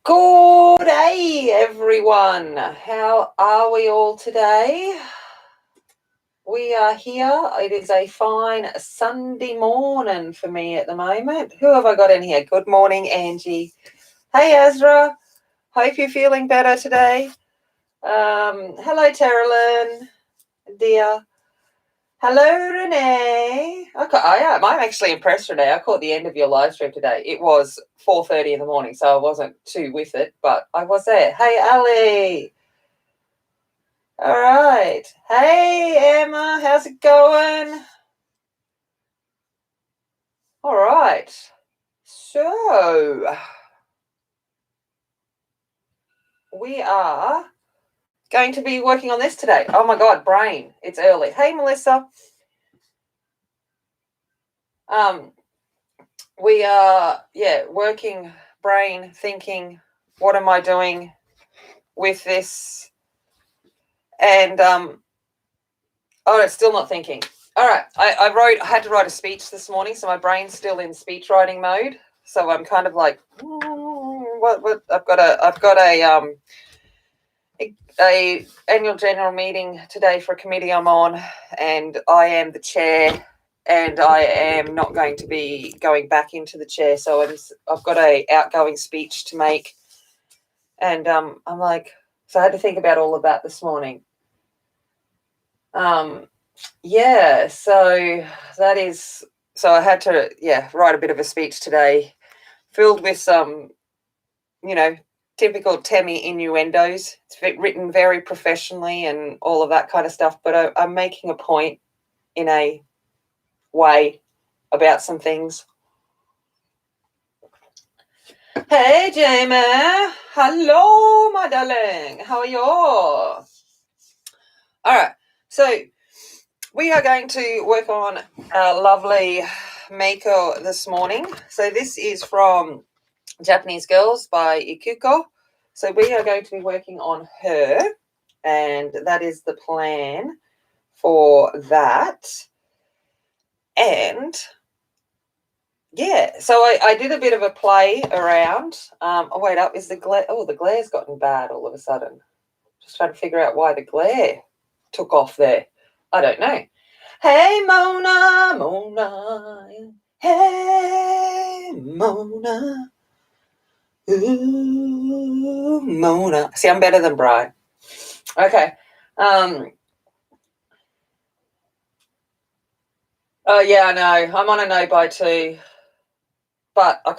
Good day, everyone. How are we all today? We are here. It is a fine Sunday morning for me at the moment. Who have I got in here? Good morning, Angie. Hey, Ezra. Hope you're feeling better today. Hello, Terrelyn, dear. Hello, Renee. Okay, I'm actually impressed, Renee. I caught the end of your live stream today. It was 4:30 in the morning, so I wasn't too with it, but I was there. Hey, Ali. All right. Hey, Emma. How's it going? All right. So we are going to be working on this today. Oh, my God, brain. It's early. Hey, Melissa. We are, working, brain, thinking, what am I doing with this? And, it's still not thinking. All right, I had to write a speech this morning, so my brain's still in speech writing mode. So I'm kind of like, what? I've got a annual general meeting today for a committee I'm on, and I am the chair, and I am not going to be going back into the chair. So I've got a outgoing speech to make, and I'm like, so I had to think about all of that this morning. So I had to, write a bit of a speech today, filled with some, typical Temmie innuendos. It's written very professionally and all of that kind of stuff, but I'm making a point in a way about some things. Hey, Jamie. Hello, my darling. How are you? All right. So we are going to work on our lovely Mako this morning. So this is from Japanese Girls by Ikuko. So we are going to be working on her, and that is the plan for that. And so I did a bit of a play around. Wait up, is the glare? Oh, the glare's gotten bad all of a sudden. Just trying to figure out why the glare took off there. I don't know. Hey, Mona. Hey, Mona. Ooh, Mona. See, I'm better than Brian. Okay. Oh, yeah, I know. I'm on a no by 2. But I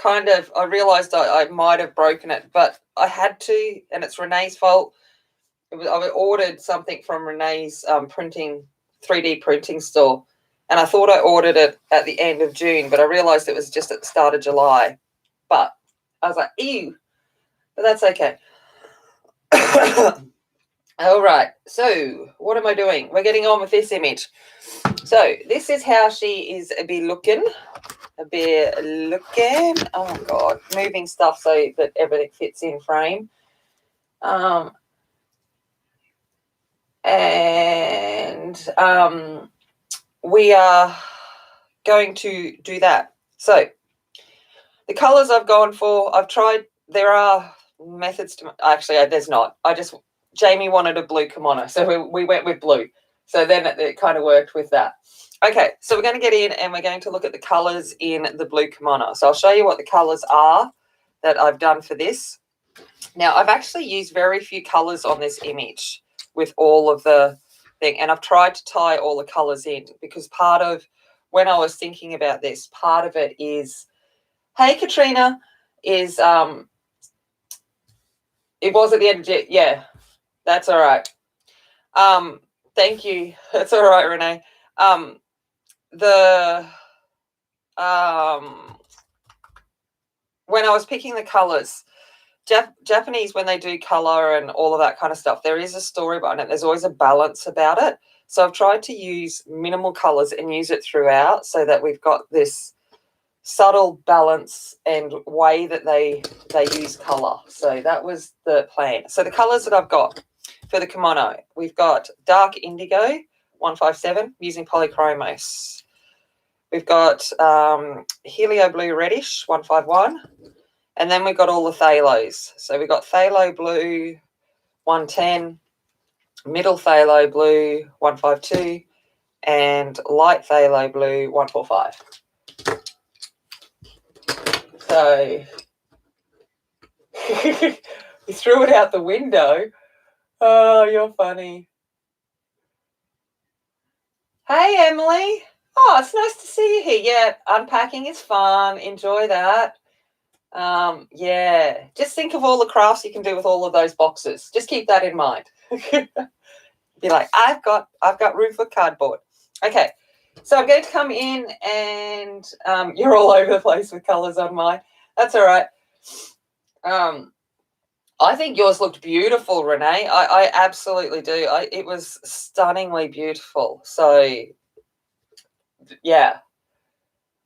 realised I might have broken it, but I had to, and it's Renee's fault. I ordered something from Renee's 3D printing store, and I thought I ordered it at the end of June, but I realised it was just at the start of July. But I was like, ew, but that's okay. All right, so what am I doing? We're getting on with this image. So this is how she is looking. Oh my God, moving stuff so that everything fits in frame. We are going to do that. So the colors I've gone for, I've tried, there are methods to, actually there's not. Jamie wanted a blue kimono, so we went with blue. So then it kind of worked with that. Okay, so we're going to get in and we're going to look at the colours in the blue kimono. So I'll show you what the colours are that I've done for this. Now, I've actually used very few colours on this image with all of the thing, and I've tried to tie all the colours in because part of, when I was thinking about this, part of it is, hey, Katrina, is, it was at the end of, yeah, that's all right. Thank you. That's all right, Renee. When I was picking the colors, Japanese, when they do color and all of that kind of stuff, there is a story behind it. There's always a balance about it. So I've tried to use minimal colors and use it throughout so that we've got this subtle balance and way that they use color. So that was the plan. So the colors that I've got for the kimono, we've got dark indigo 157 using Polychromos. We've got helio blue reddish 151 And then we've got all the phthalos. So we've got phthalo blue 110, middle phthalo blue 152, and light phthalo blue 145. So you threw it out the window. Oh, you're funny. Hey, Emily. Oh, it's nice to see you here. Yeah, unpacking is fun. Enjoy that. Yeah, just think of all the crafts you can do with all of those boxes. Just keep that in mind. Be like, I've got room for cardboard. Okay, so I'm going to come in and you're all over the place with colours on mine. That's all right. I think yours looked beautiful, Renee. I absolutely do. It was stunningly beautiful. So, yeah.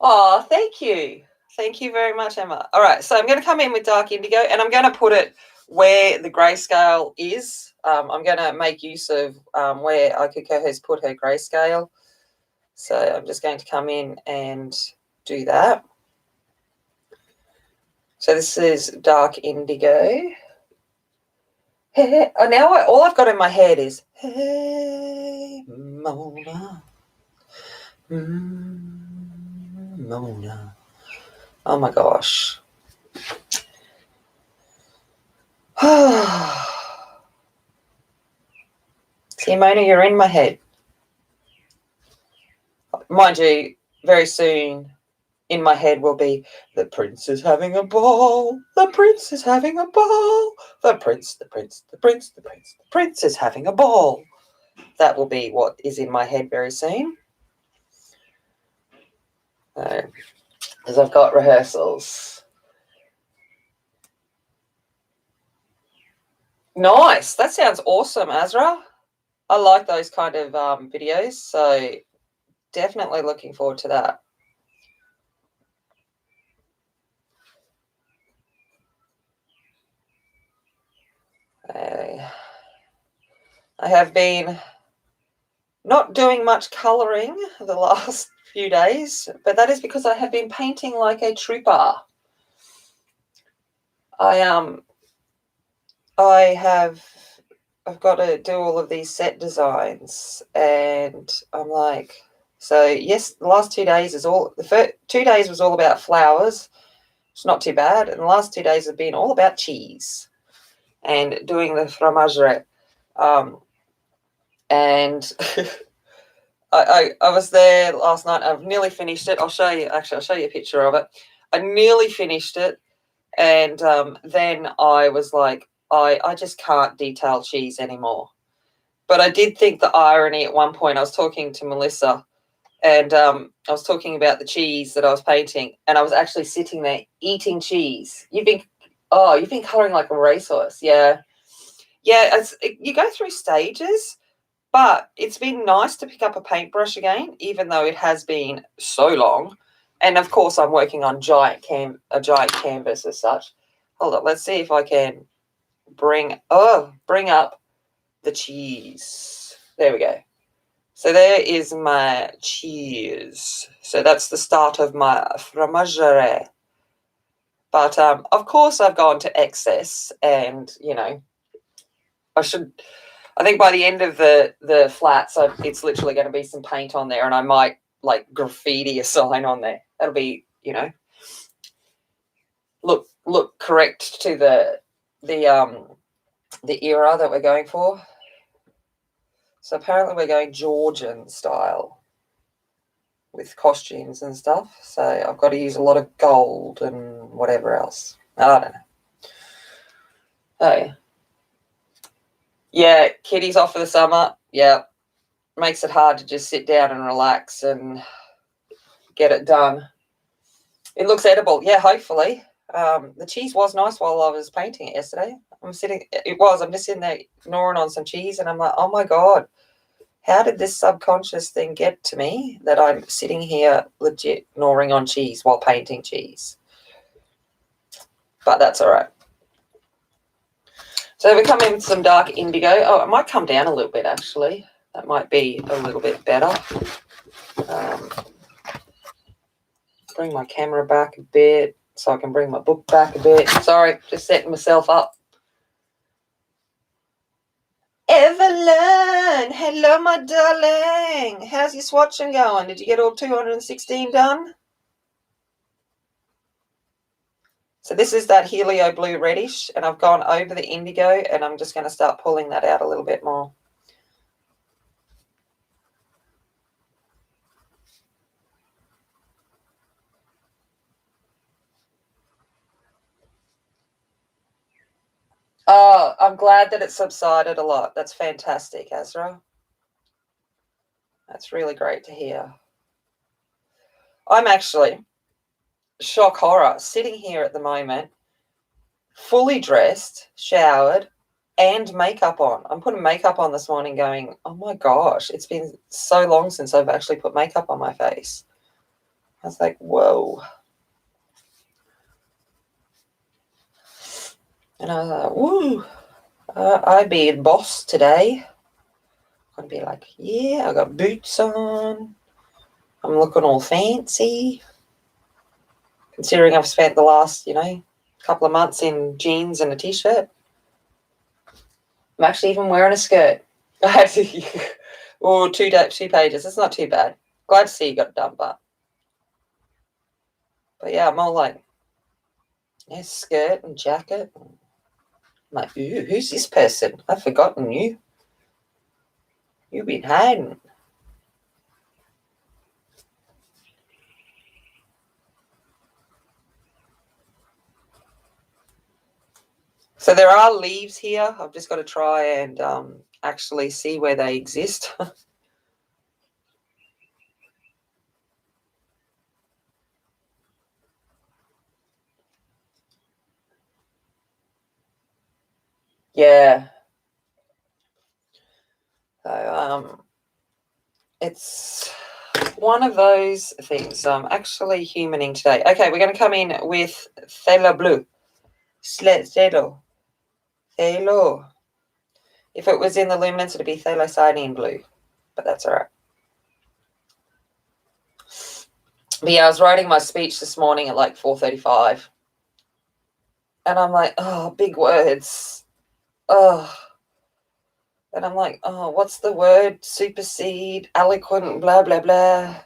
Oh, thank you. Thank you very much, Emma. All right, so I'm going to come in with dark indigo, and I'm going to put it where the grayscale is. I'm going to make use of where Ikuko has put her grayscale. So I'm just going to come in and do that. So this is dark indigo. Now all I've got in my head is, hey, Mona. Mona. Oh, my gosh. See, Mona, you're in my head. Mind you, very soon in my head will be, the prince is having a ball. The prince is having a ball. The prince is having a ball. That will be what is in my head very soon. Because I've got rehearsals. Nice. That sounds awesome, Azra. I like those kind of videos, so definitely looking forward to that. I have been not doing much colouring the last few days, but that is because I have been painting like a trooper. I've got to do all of these set designs, and I'm like, so yes, the last 2 days is all, the first 2 days was all about flowers. It's not too bad, and the last 2 days have been all about cheese and doing the fromagere. And I was there last night. I've nearly finished it. I'll show you. Actually, I'll show you a picture of it. I nearly finished it, and then I was like, I just can't detail cheese anymore. But I did think the irony at one point. I was talking to Melissa, and I was talking about the cheese that I was painting, and I was actually sitting there eating cheese. You've been colouring like a racehorse. Yeah. You go through stages. But it's been nice to pick up a paintbrush again, even though it has been so long. And, of course, I'm working on a giant canvas as such. Hold on, let's see if I can bring up the cheese. There we go. So there is my cheese. So that's the start of my fromagere. But, of course, I've gone to excess and, I think by the end of the flats, it's literally going to be some paint on there, and I might like graffiti a sign on there. That'll be, look correct to the era that we're going for. So apparently we're going Georgian style with costumes and stuff. So I've got to use a lot of gold and whatever else. I don't know. Oh yeah. Yeah, Kitty's off for the summer. Yeah, makes it hard to just sit down and relax and get it done. It looks edible. Yeah, hopefully. The cheese was nice while I was painting it yesterday. I'm just sitting there gnawing on some cheese, and I'm like, oh my God, how did this subconscious thing get to me that I'm sitting here legit gnawing on cheese while painting cheese? But that's all right. So we come in with some dark indigo. Oh, it might come down a little bit, actually. That might be a little bit better. Bring my camera back a bit. so I can bring my book back a bit. Sorry, just setting myself up. Evelyn, hello, my darling. How's your swatching going? Did you get all 216 done? So this is that Helio Blue Reddish, and I've gone over the Indigo, and I'm just going to start pulling that out a little bit more. Oh, I'm glad that it subsided a lot. That's fantastic, Azra. That's really great to hear. I'm actually, shock horror, sitting here at the moment, fully dressed, showered, and makeup on. I'm putting makeup on this morning going, oh my gosh, it's been so long since I've actually put makeup on my face. I was like, whoa. And I was like, woo, I be a boss today. I'm going to be like, yeah, I got boots on. I'm looking all fancy. Considering I've spent the last, couple of months in jeans and a t-shirt. I'm actually even wearing a skirt. I had to, two pages. It's not too bad. Glad to see you got it done, but yeah, I'm all like, yeah, skirt and jacket. I'm like, ooh, who's this person? I've forgotten you. You've been hiding. So there are leaves here. I've just got to try and actually see where they exist. Yeah. So it's one of those things. So I'm actually humaning today. Okay, we're going to come in with Phthalo Blue. Phthalo. If it was in the Luminance, it'd be Phthalocyanine Blue, but that's all right. But yeah, I was writing my speech this morning at like 4:35, and I'm like, oh, big words. Oh. And I'm like, oh, what's the word? Supersede, eloquent, blah, blah, blah.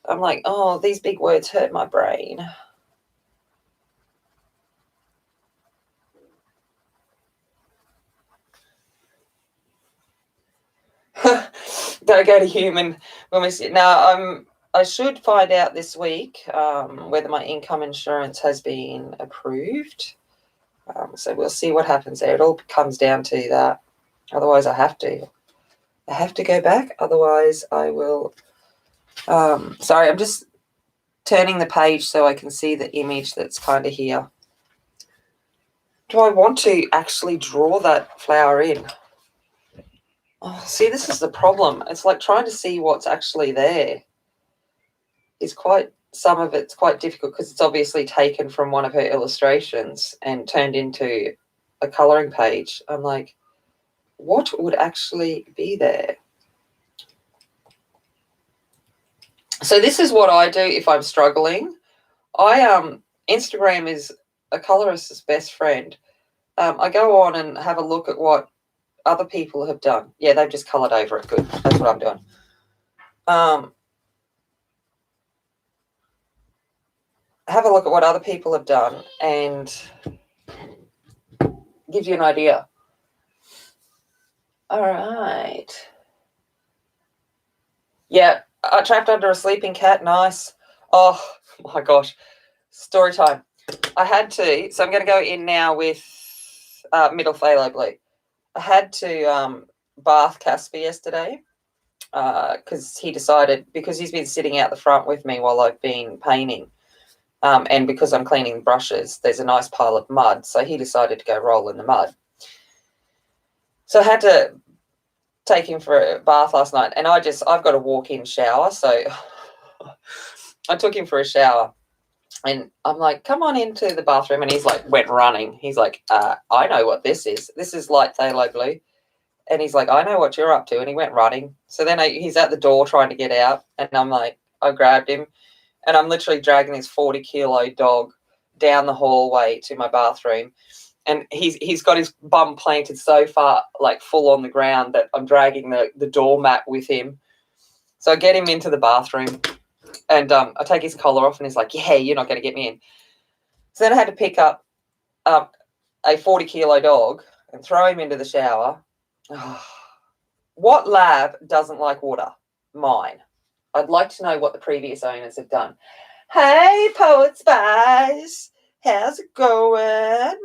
I'm like, oh, these big words hurt my brain. Don't go to human when we sit. Now, I should find out this week whether my income insurance has been approved. So we'll see what happens there. It all comes down to that. Otherwise, I have to go back. Otherwise, I will. Sorry, I'm just turning the page so I can see the image that's kind of here. Do I want to actually draw that flower in? Oh, see, this is the problem. It's like trying to see what's actually there. Some of it's quite difficult because it's obviously taken from one of her illustrations and turned into a colouring page. I'm like, what would actually be there? So this is what I do if I'm struggling. Instagram is a colorist's best friend. I go on and have a look at what other people have done. Yeah, they've just coloured over it. Good. That's what I'm doing. Have a look at what other people have done and gives you an idea. All right. Yeah, trapped under a sleeping cat. Nice. Oh, my gosh. Story time. I had to, so I'm going to go in now with middle phthalo blue. I had to bath Casper yesterday because he decided, because he's been sitting out the front with me while I've been painting, and because I'm cleaning the brushes, there's a nice pile of mud, so he decided to go roll in the mud. So I had to take him for a bath last night, and I've got a walk-in shower, so I took him for a shower. And I'm like, come on into the bathroom. And he's like, went running. He's like, I know what this is. This is light phthalo blue. And he's like, I know what you're up to. And he went running. So then he's at the door trying to get out. And I'm like, I grabbed him. And I'm literally dragging this 40-kilo dog down the hallway to my bathroom, and he's got his bum planted so far, like full on the ground, that I'm dragging the doormat with him. So I get him into the bathroom, and I take his collar off, and he's like, yeah, you're not going to get me in. So then I had to pick up a 40-kilo dog and throw him into the shower. What lab doesn't like water? Mine. I'd like to know what the previous owners have done. Hey, Poet Spice, how's it going?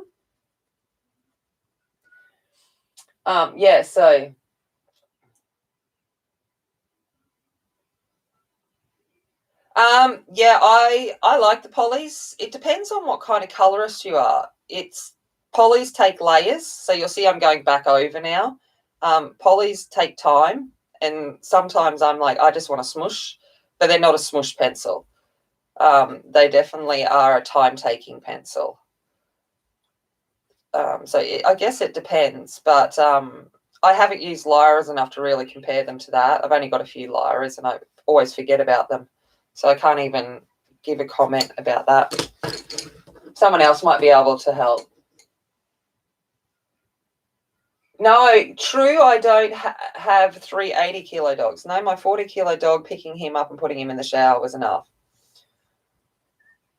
Yeah, so yeah, I like the polys. It depends on what kind of colorist you are. Polys take layers, so you'll see I'm going back over now. Polys take time, and sometimes I'm like, I just want to smush, but they're not a smush pencil. They definitely are a time-taking pencil. So I guess it depends, but I haven't used Lyras enough to really compare them to that. I've only got a few Lyras, and I always forget about them, so I can't even give a comment about that. Someone else might be able to help. No, true, I don't have 3 80-kilo dogs. No, my 40-kilo dog, picking him up and putting him in the shower was enough.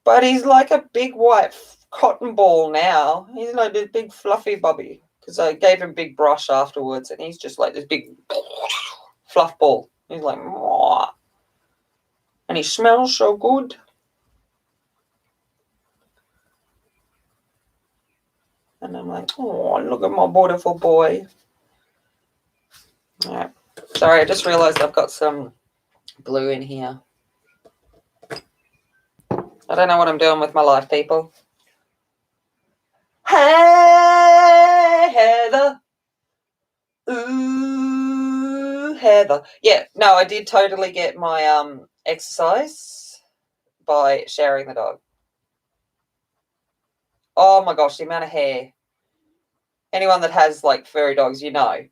But he's like a big white cotton ball now. He's like this big fluffy bubby, because I gave him a big brush afterwards, and he's just like this big fluff ball. He's like, mwah. And he smells so good. And I'm like, oh, look at my beautiful boy. All right. Sorry, I just realised I've got some blue in here. I don't know what I'm doing with my life, people. Hey, Heather. Ooh, Heather. Yeah, no, I did totally get my exercise by showering the dog. Oh my gosh, the amount of hair. Anyone that has like furry dogs, you know.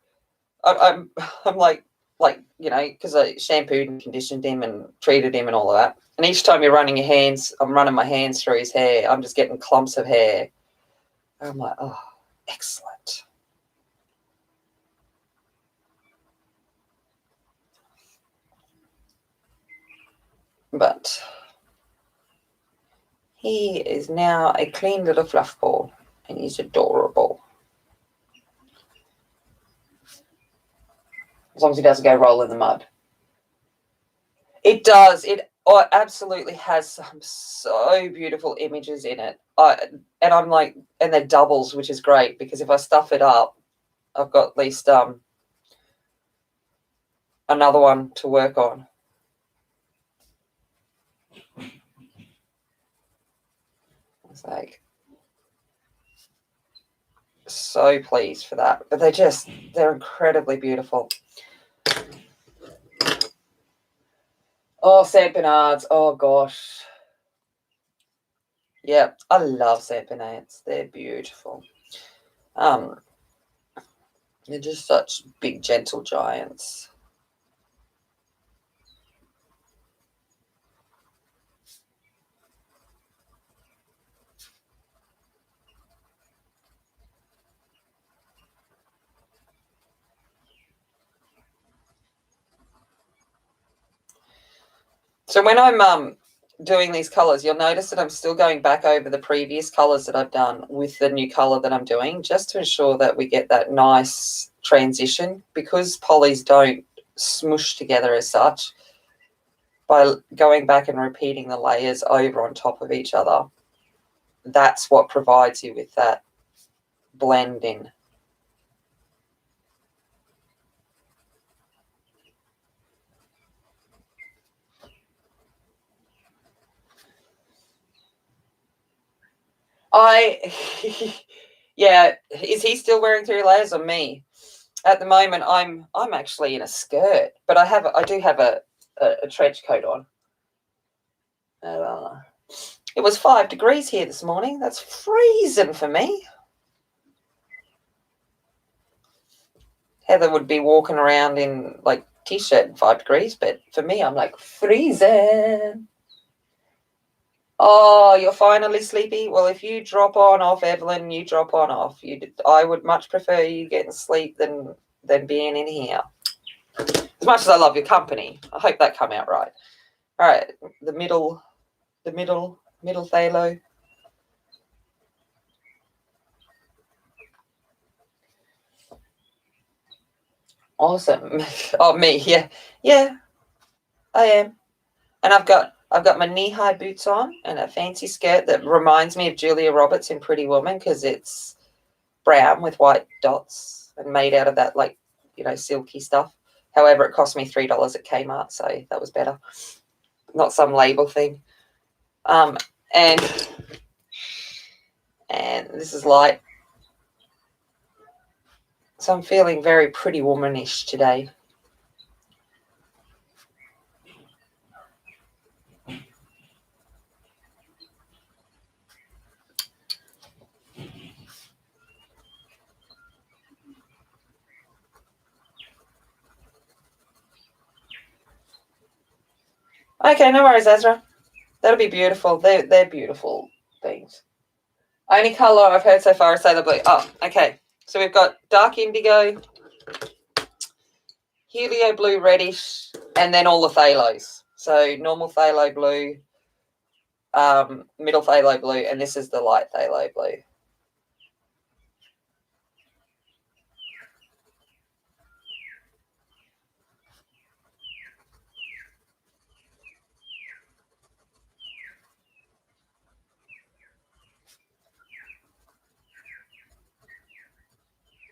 I'm like because I shampooed and conditioned him and treated him and all of that. And each time I'm running my hands through his hair, I'm just getting clumps of hair. And I'm like, oh, excellent. But he is now a clean little fluff ball, and he's adorable. As long as he doesn't go roll in the mud. It does. It absolutely has some so beautiful images in it. And I'm like, and they're doubles, which is great, because if I stuff it up, I've got at least another one to work on. It's like, so pleased for that. But they're incredibly beautiful. Oh, Saint Bernards. Oh, gosh. Yeah, I love Saint Bernards. They're beautiful. They're just such big, gentle giants. So when I'm doing these colours, you'll notice that I'm still going back over the previous colours that I've done with the new colour that I'm doing, just to ensure that we get that nice transition, because polys don't smush together as such. By going back and repeating the layers over on top of each other, that's what provides you with that blending. Yeah, is he still wearing 3 layers or me? At the moment, I'm actually in a skirt, but I do have a trench coat on. It was 5 degrees here this morning. That's freezing for me. Heather would be walking around in like t-shirt and 5 degrees, but for me, I'm like freezing. Oh, you're finally sleepy? Well, if you drop on off, Evelyn, you drop on off. I would much prefer you getting sleep than being in here. As much as I love your company. I hope that come out right. All right, the middle phthalo. Awesome. Oh, me, yeah, I am. And I've got my knee-high boots on and a fancy skirt that reminds me of Julia Roberts in Pretty Woman because it's brown with white dots and made out of that, like, silky stuff. However, it cost me $3 at Kmart, so that was better. Not some label thing. And this is light. So I'm feeling very Pretty Womanish today. Okay, no worries, Ezra. That'll be beautiful. They're beautiful things. Only colour I've heard so far is Sailor Blue. Oh, okay. So we've got dark indigo, helio blue reddish, and then all the phalos. So normal phthalo blue, middle phthalo blue, and this is the light phthalo blue.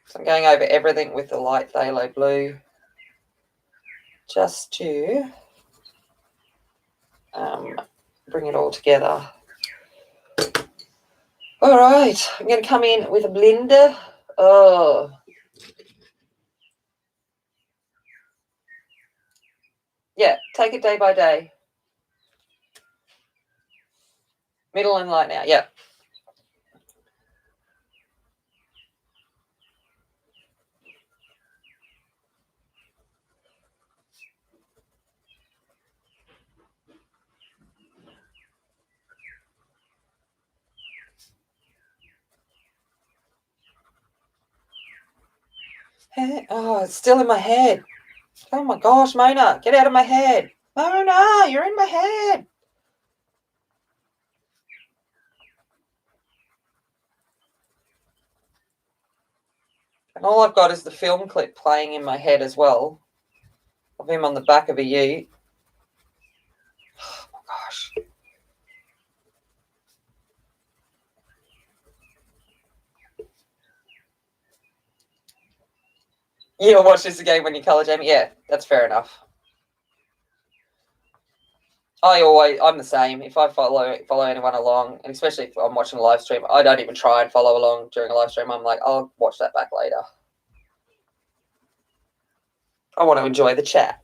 So I'm going over everything with the light phthalo blue just to bring it all together. All right, I'm going to come in with a blender. Oh, yeah, take it day by day. Middle and light now, yeah. Oh, it's still in my head. Oh my gosh, Mona, get out of my head. Mona, you're in my head. And all I've got is the film clip playing in my head as well of him on the back of a ute. Oh my gosh. You'll watch this again when you colour, Jamie? Yeah, that's fair enough. I'm the same. If I follow anyone along, and especially if I'm watching a live stream, I don't even try and follow along during a live stream. I'm like, I'll watch that back later. I want to enjoy the chat.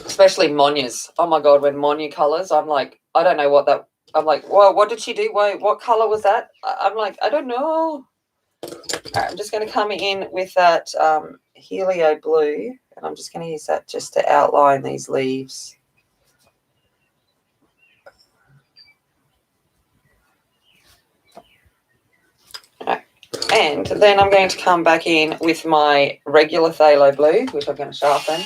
Especially Monya's. Oh my God, when Monya colours, I'm like, I don't know what that, I'm like, well, what did she do? What colour was that? I'm like, I don't know. All right, I'm just going to come in with that helio blue, and I'm just going to use that just to outline these leaves. Right. And then I'm going to come back in with my regular phthalo blue, which I'm going to sharpen.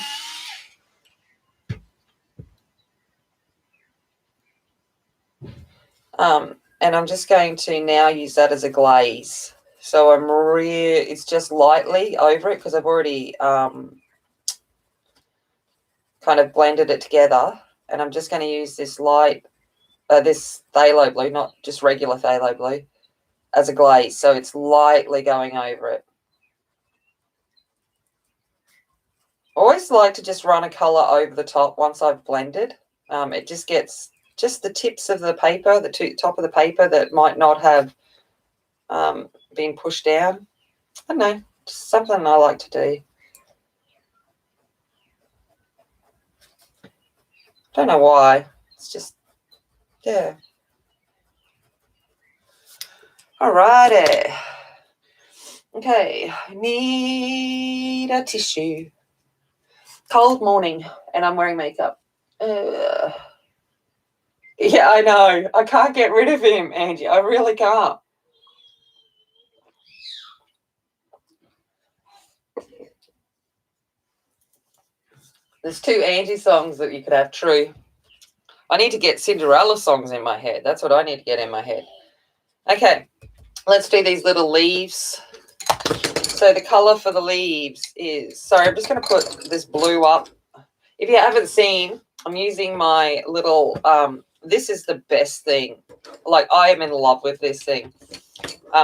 And I'm just going to now use that as a glaze. So it's just lightly over it because I've already kind of blended it together. And I'm just going to use this this phthalo blue, not just regular phthalo blue, as a glaze. So it's lightly going over it. I always like to just run a colour over the top once I've blended. It just gets just the tips of the paper, the top of the paper that might not have been pushed down. I don't know, just something I like to do. Don't know why. It's just, yeah. Alrighty. Okay, need a tissue. cold morning and I'm wearing makeup. Yeah, I know. I can't get rid of him, Angie. I really can't. There's 2 Angie songs that you could have, true. I need to get Cinderella songs in my head. That's what I need to get in my head. Okay, let's do these little leaves. So the colour for the leaves is, sorry, I'm just going to put this blue up. If you haven't seen, I'm using my little, this is the best thing. Like, I am in love with this thing.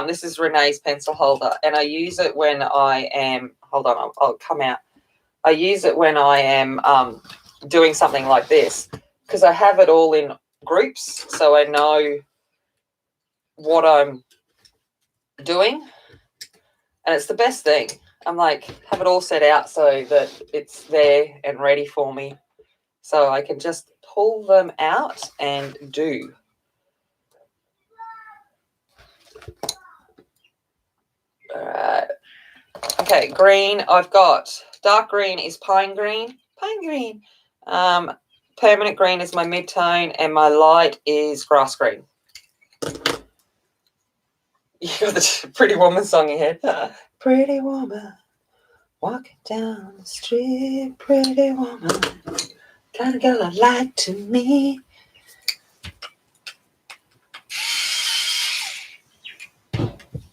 This is Renee's pencil holder, and I use it when I am, hold on, I'll come out. I use it when I am doing something like this because I have it all in groups, so I know what I'm doing, and it's the best thing. I'm like, have it all set out so that it's there and ready for me, so I can just pull them out and do. All right. Okay, green. I've got dark green is pine green. Pine green. Permanent green is my mid-tone, and my light is grass green. You got the Pretty Woman song in your head. Pretty woman, walking down the street, pretty woman, kind of girl I like to meet.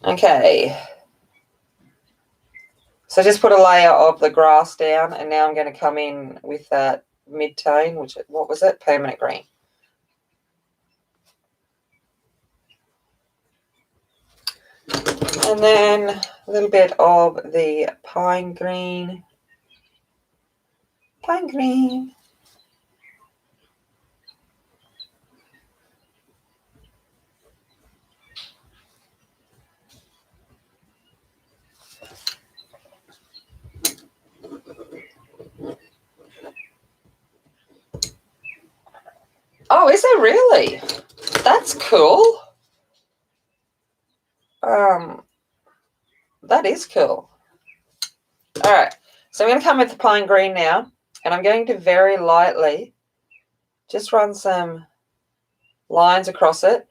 Okay. So just put a layer of the grass down, and now I'm going to come in with that mid-tone, which, what was it? Permanent green. And then a little bit of the pine green. Pine green. Oh, is it really? That's cool. That is cool. All right, so I'm going to come with the pine green now, and I'm going to very lightly just run some lines across it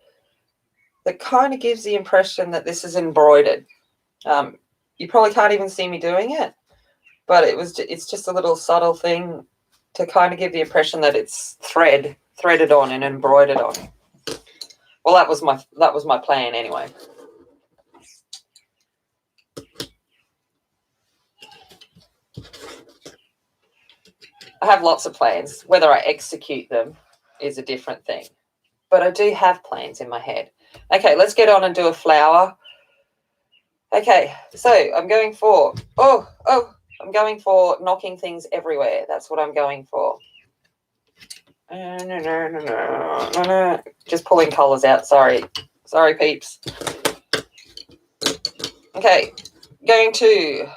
that kind of gives the impression that this is embroidered. You probably can't even see me doing it, but it's just a little subtle thing to kind of give the impression that it's threaded on and embroidered on. Well, that was my plan anyway. I have lots of plans. Whether I execute them is a different thing. But I do have plans in my head. Okay, let's get on and do a flower. Okay, so I'm going for, I'm going for knocking things everywhere. That's what I'm going for. Just pulling colours out. Sorry, peeps. Okay, going to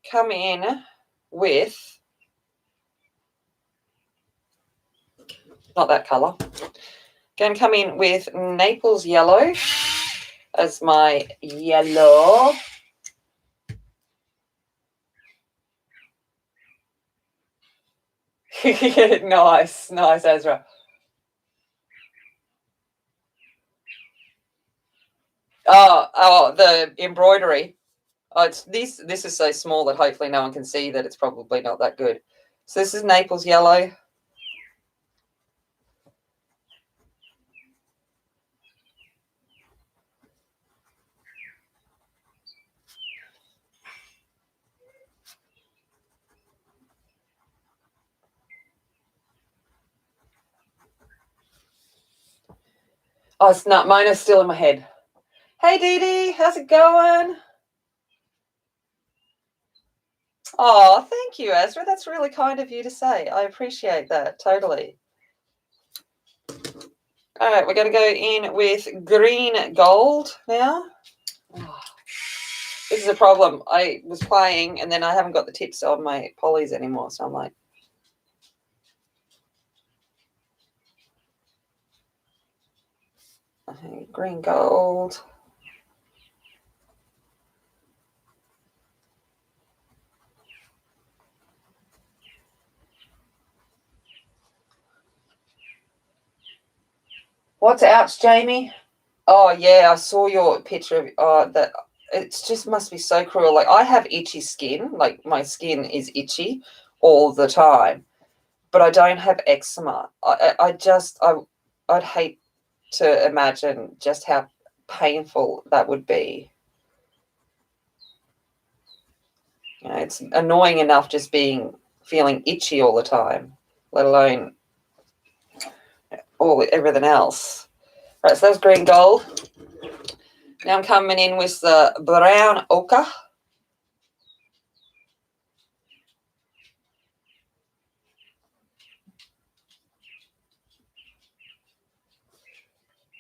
come in with, not that colour. Going to come in with Naples Yellow as my yellow. Nice, Ezra. Oh, the embroidery. Oh, this is so small that hopefully no one can see that it's probably not that good. So this is Naples Yellow. Oh, it's not. Mine is still in my head. Hey, Dee Dee, how's it going? Oh, thank you, Ezra. That's really kind of you to say. I appreciate that, totally. All right, we're going to go in with green gold now. Oh, this is a problem. I was playing, and then I haven't got the tips on my polys anymore, so I'm like, okay, green gold. What's ouch, Jamie? Oh, yeah, I saw your picture of that. It just must be so cruel. Like, I have itchy skin. Like, my skin is itchy all the time, but I don't have eczema. I'd hate to imagine just how painful that would be. You know, it's annoying enough just feeling itchy all the time, let alone everything else. Right, so that was green gold. Now I'm coming in with the brown ochre.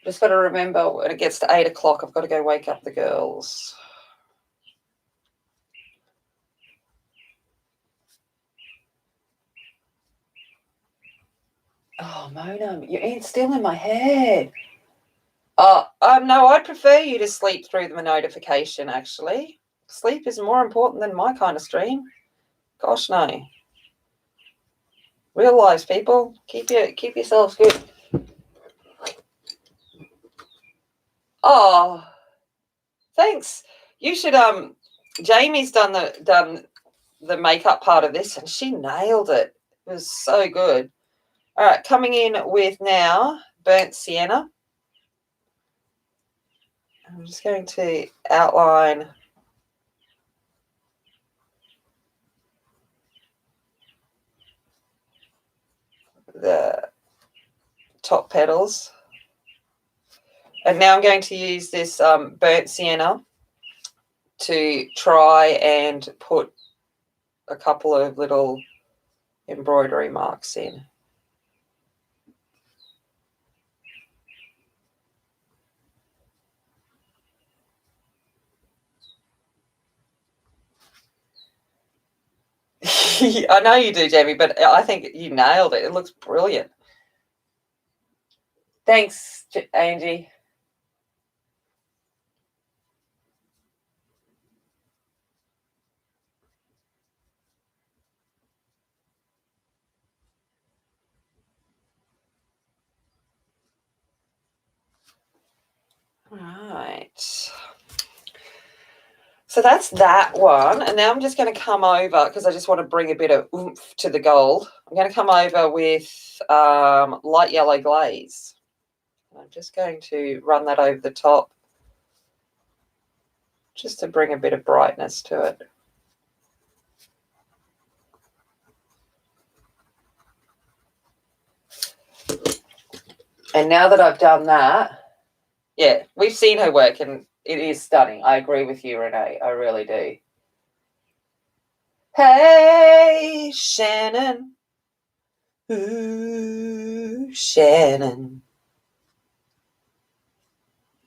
Just got to remember when it gets to 8 o'clock, I've got to go wake up the girls. Oh, Mona, you're still in my head. No, I'd prefer you to sleep through the notification, actually. Sleep is more important than my kind of stream. Gosh, no. Real lives, people. Keep yourselves good. Oh, thanks. You should Jamie's done the makeup part of this and she nailed it. It was so good. All right, coming in with now burnt sienna. I'm just going to outline the top petals. And now I'm going to use this burnt sienna to try and put a couple of little embroidery marks in. I know you do, Jamie, but I think you nailed it. It looks brilliant. Thanks, Angie. Right. So that's that one. And now I'm just going to come over, because I just want to bring a bit of oomph to the gold. I'm going to come over with light yellow glaze. I'm just going to run that over the top just to bring a bit of brightness to it. And now that I've done that, yeah, we've seen her work and it is stunning. I agree with you, Renee. I really do. Hey, Shannon. Ooh, Shannon.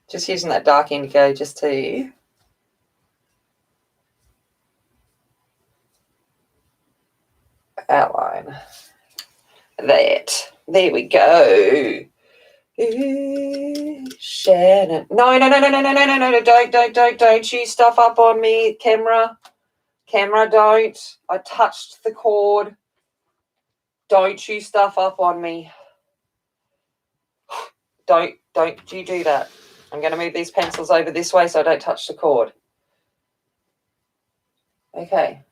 Just using that dark indigo just to outline that. There we go. Ooh, Shannon. No, don't you stuff up on me, camera. Camera, don't. I touched the cord. Don't you stuff up on me. Don't you do that. I'm going to move these pencils over this way so I don't touch the cord. Okay.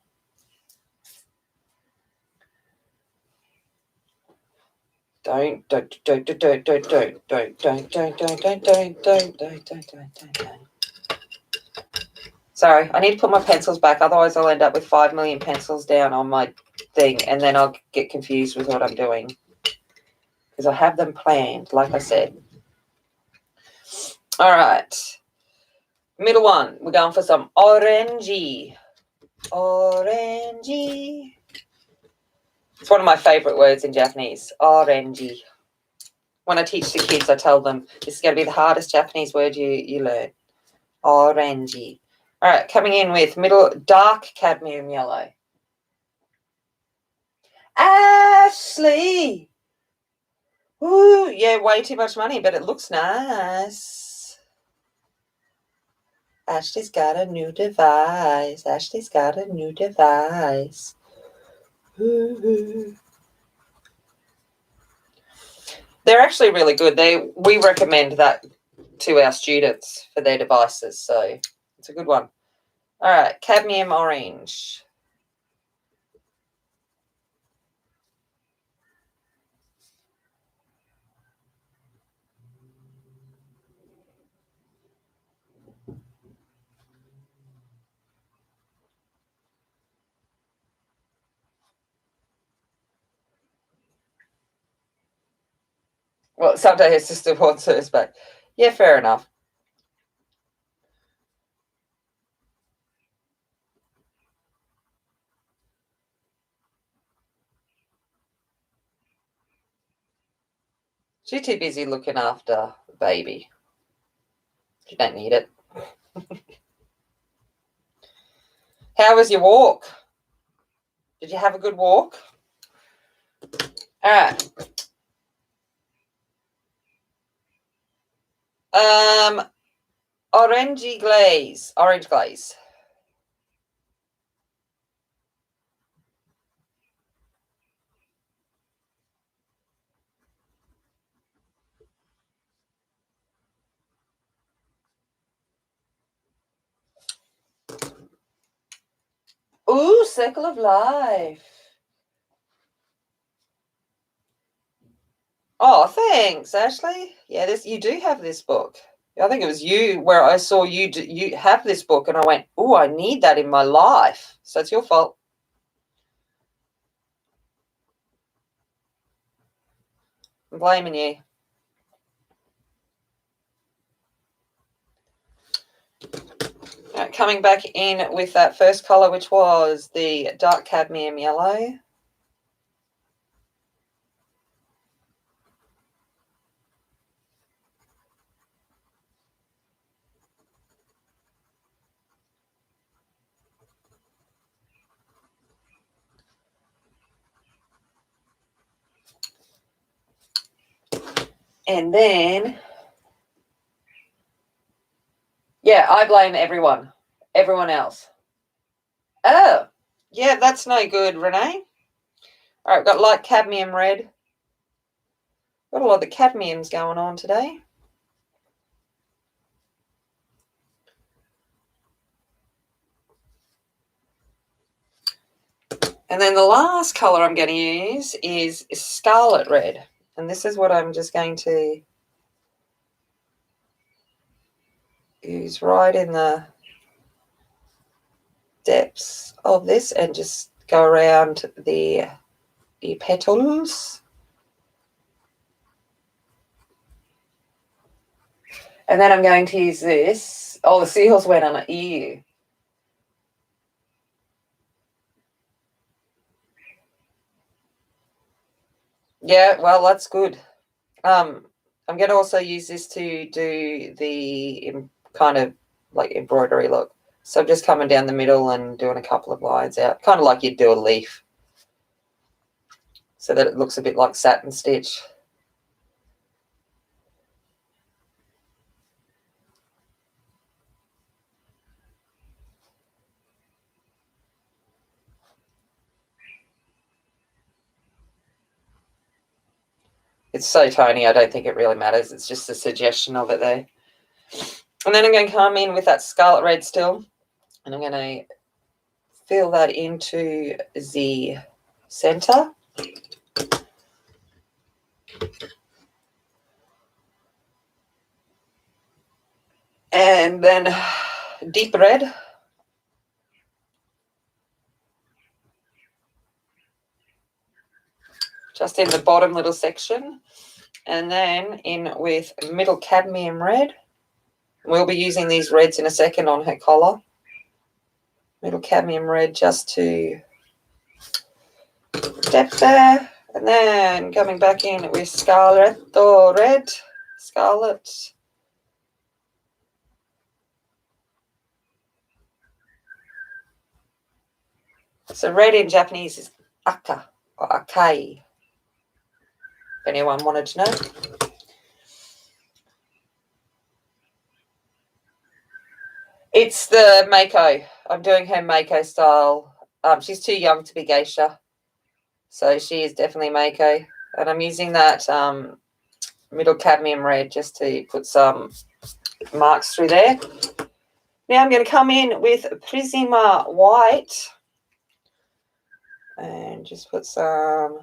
Don't. Sorry, I need to put my pencils back, otherwise I'll end up with 5 million pencils down on my thing, and then I'll get confused with what I'm doing. Because I have them planned, like I said. All right. Middle one, we're going for some orangey. Orangey. It's one of my favorite words in Japanese, orangey. When I teach the kids, I tell them this is going to be the hardest Japanese word you learn. Orangey. All right, coming in with middle dark cadmium yellow. Ashley. Ooh, yeah, way too much money, but it looks nice. Ashley's got a new device. Ashley's got a new device. Ooh. they're actually really good. We recommend that to our students for their devices, so it's a good one. All right, Cadmium Orange. Well, someday her sister wants hers back. Yeah, fair enough. She's too busy looking after the baby. She don't need it. How was your walk? Did you have a good walk? All right. Orange glaze. Ooh, Circle of Life. Oh, thanks, Ashley. Yeah, you do have this book. I think it was you where I saw you have this book, and I went, "Oh, I need that in my life." So it's your fault. I'm blaming you. Right, coming back in with that first colour, which was the dark cadmium yellow. And then, yeah, I blame everyone else. Oh, yeah, that's no good, Renee. All right, we've got light cadmium red. Got a lot of the cadmiums going on today. And then the last colour I'm going to use is Scarlet Red. And this is what I'm just going to use right in the depths of this and just go around the petals. And then I'm going to use this. Oh, the seals went on an ear. Yeah, well, that's good. I'm going to also use this to do the kind of like embroidery look. So I'm just coming down the middle and doing a couple of lines out, kind of like you'd do a leaf, so that it looks a bit like satin stitch. It's so tiny, I don't think it really matters. It's just a suggestion of it there. And then I'm going to come in with that Scarlet Red still, and I'm going to fill that into the center. And then deep red. Just in the bottom little section. And then in with middle cadmium red. We'll be using these reds in a second on her collar. Middle cadmium red just to depth there. And then coming back in with Scarlet Red. Scarlet. So red in Japanese is aka or akai, if anyone wanted to know. It's the Mako. I'm doing her Mako style. She's too young to be geisha, so she is definitely Mako. And I'm using that middle cadmium red just to put some marks through there. Now I'm going to come in with Prisma white and just put some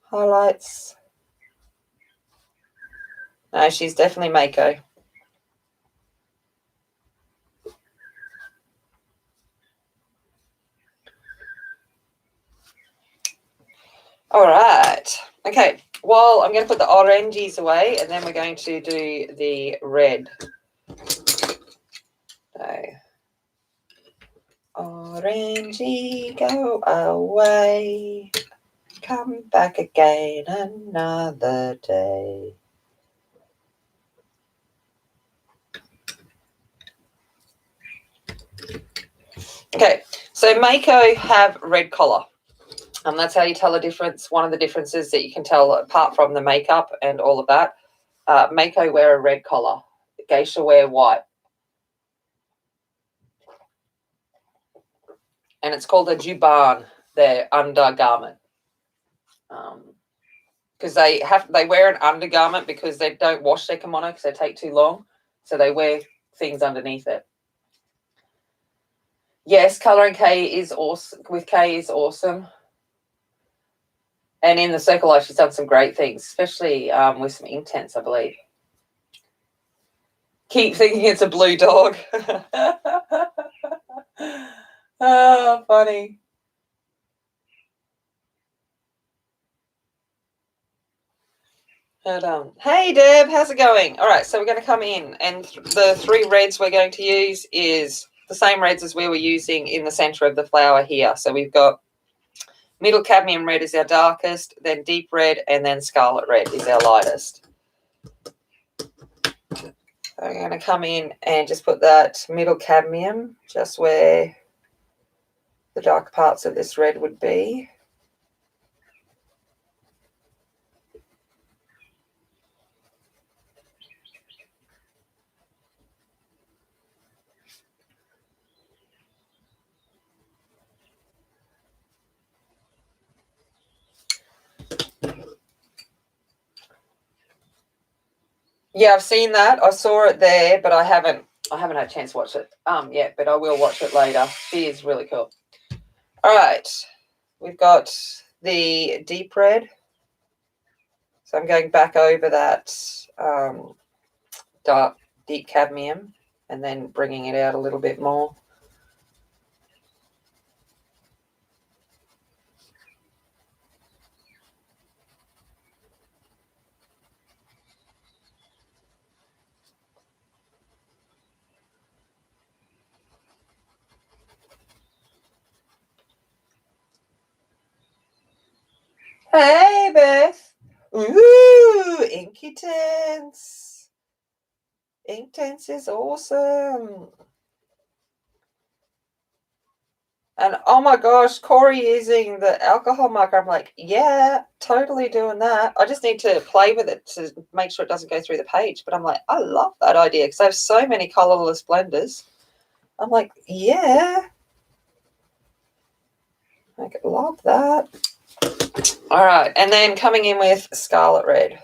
highlights. No, she's definitely Mako. All right. Okay. Well, I'm going to put the oranges away, and then we're going to do the red. So, orangey, go away. Come back again another day. Okay, so Mako have red collar. That's how you tell a difference. One of the differences that you can tell apart from the makeup and all of that, Mako wear a red collar. Geisha wear white. And it's called a juban, their undergarment. Because they wear an undergarment because they don't wash their kimono because they take too long. So they wear things underneath it. Yes, colouring K is awesome. With K is awesome. And in the Circle Life, she's done some great things, especially with some ink tints, I believe. Keep thinking it's a blue dog. Oh, funny. Hey, Deb, how's it going? All right, so we're going to come in, and the 3 reds we're going to use is the same reds as we were using in the centre of the flower here. So we've got middle cadmium red is our darkest, then deep red, and then scarlet red is our lightest. So I'm going to come in and just put that middle cadmium just where the dark parts of this red would be. Yeah, I've seen that. I saw it there, but I haven't had a chance to watch it yet, but I will watch it later. She is really cool. All right. We've got the deep red. So I'm going back over that dark deep cadmium and then bringing it out a little bit more. Hey, Beth. Ooh, Inky Tense. Ink Tense is awesome. And oh my gosh, Corey using the alcohol marker. I'm like, yeah, totally doing that. I just need to play with it to make sure it doesn't go through the page. But I'm like, I love that idea because I have so many colorless blenders. I'm like, yeah. I love that. All right. And then coming in with Scarlet Red.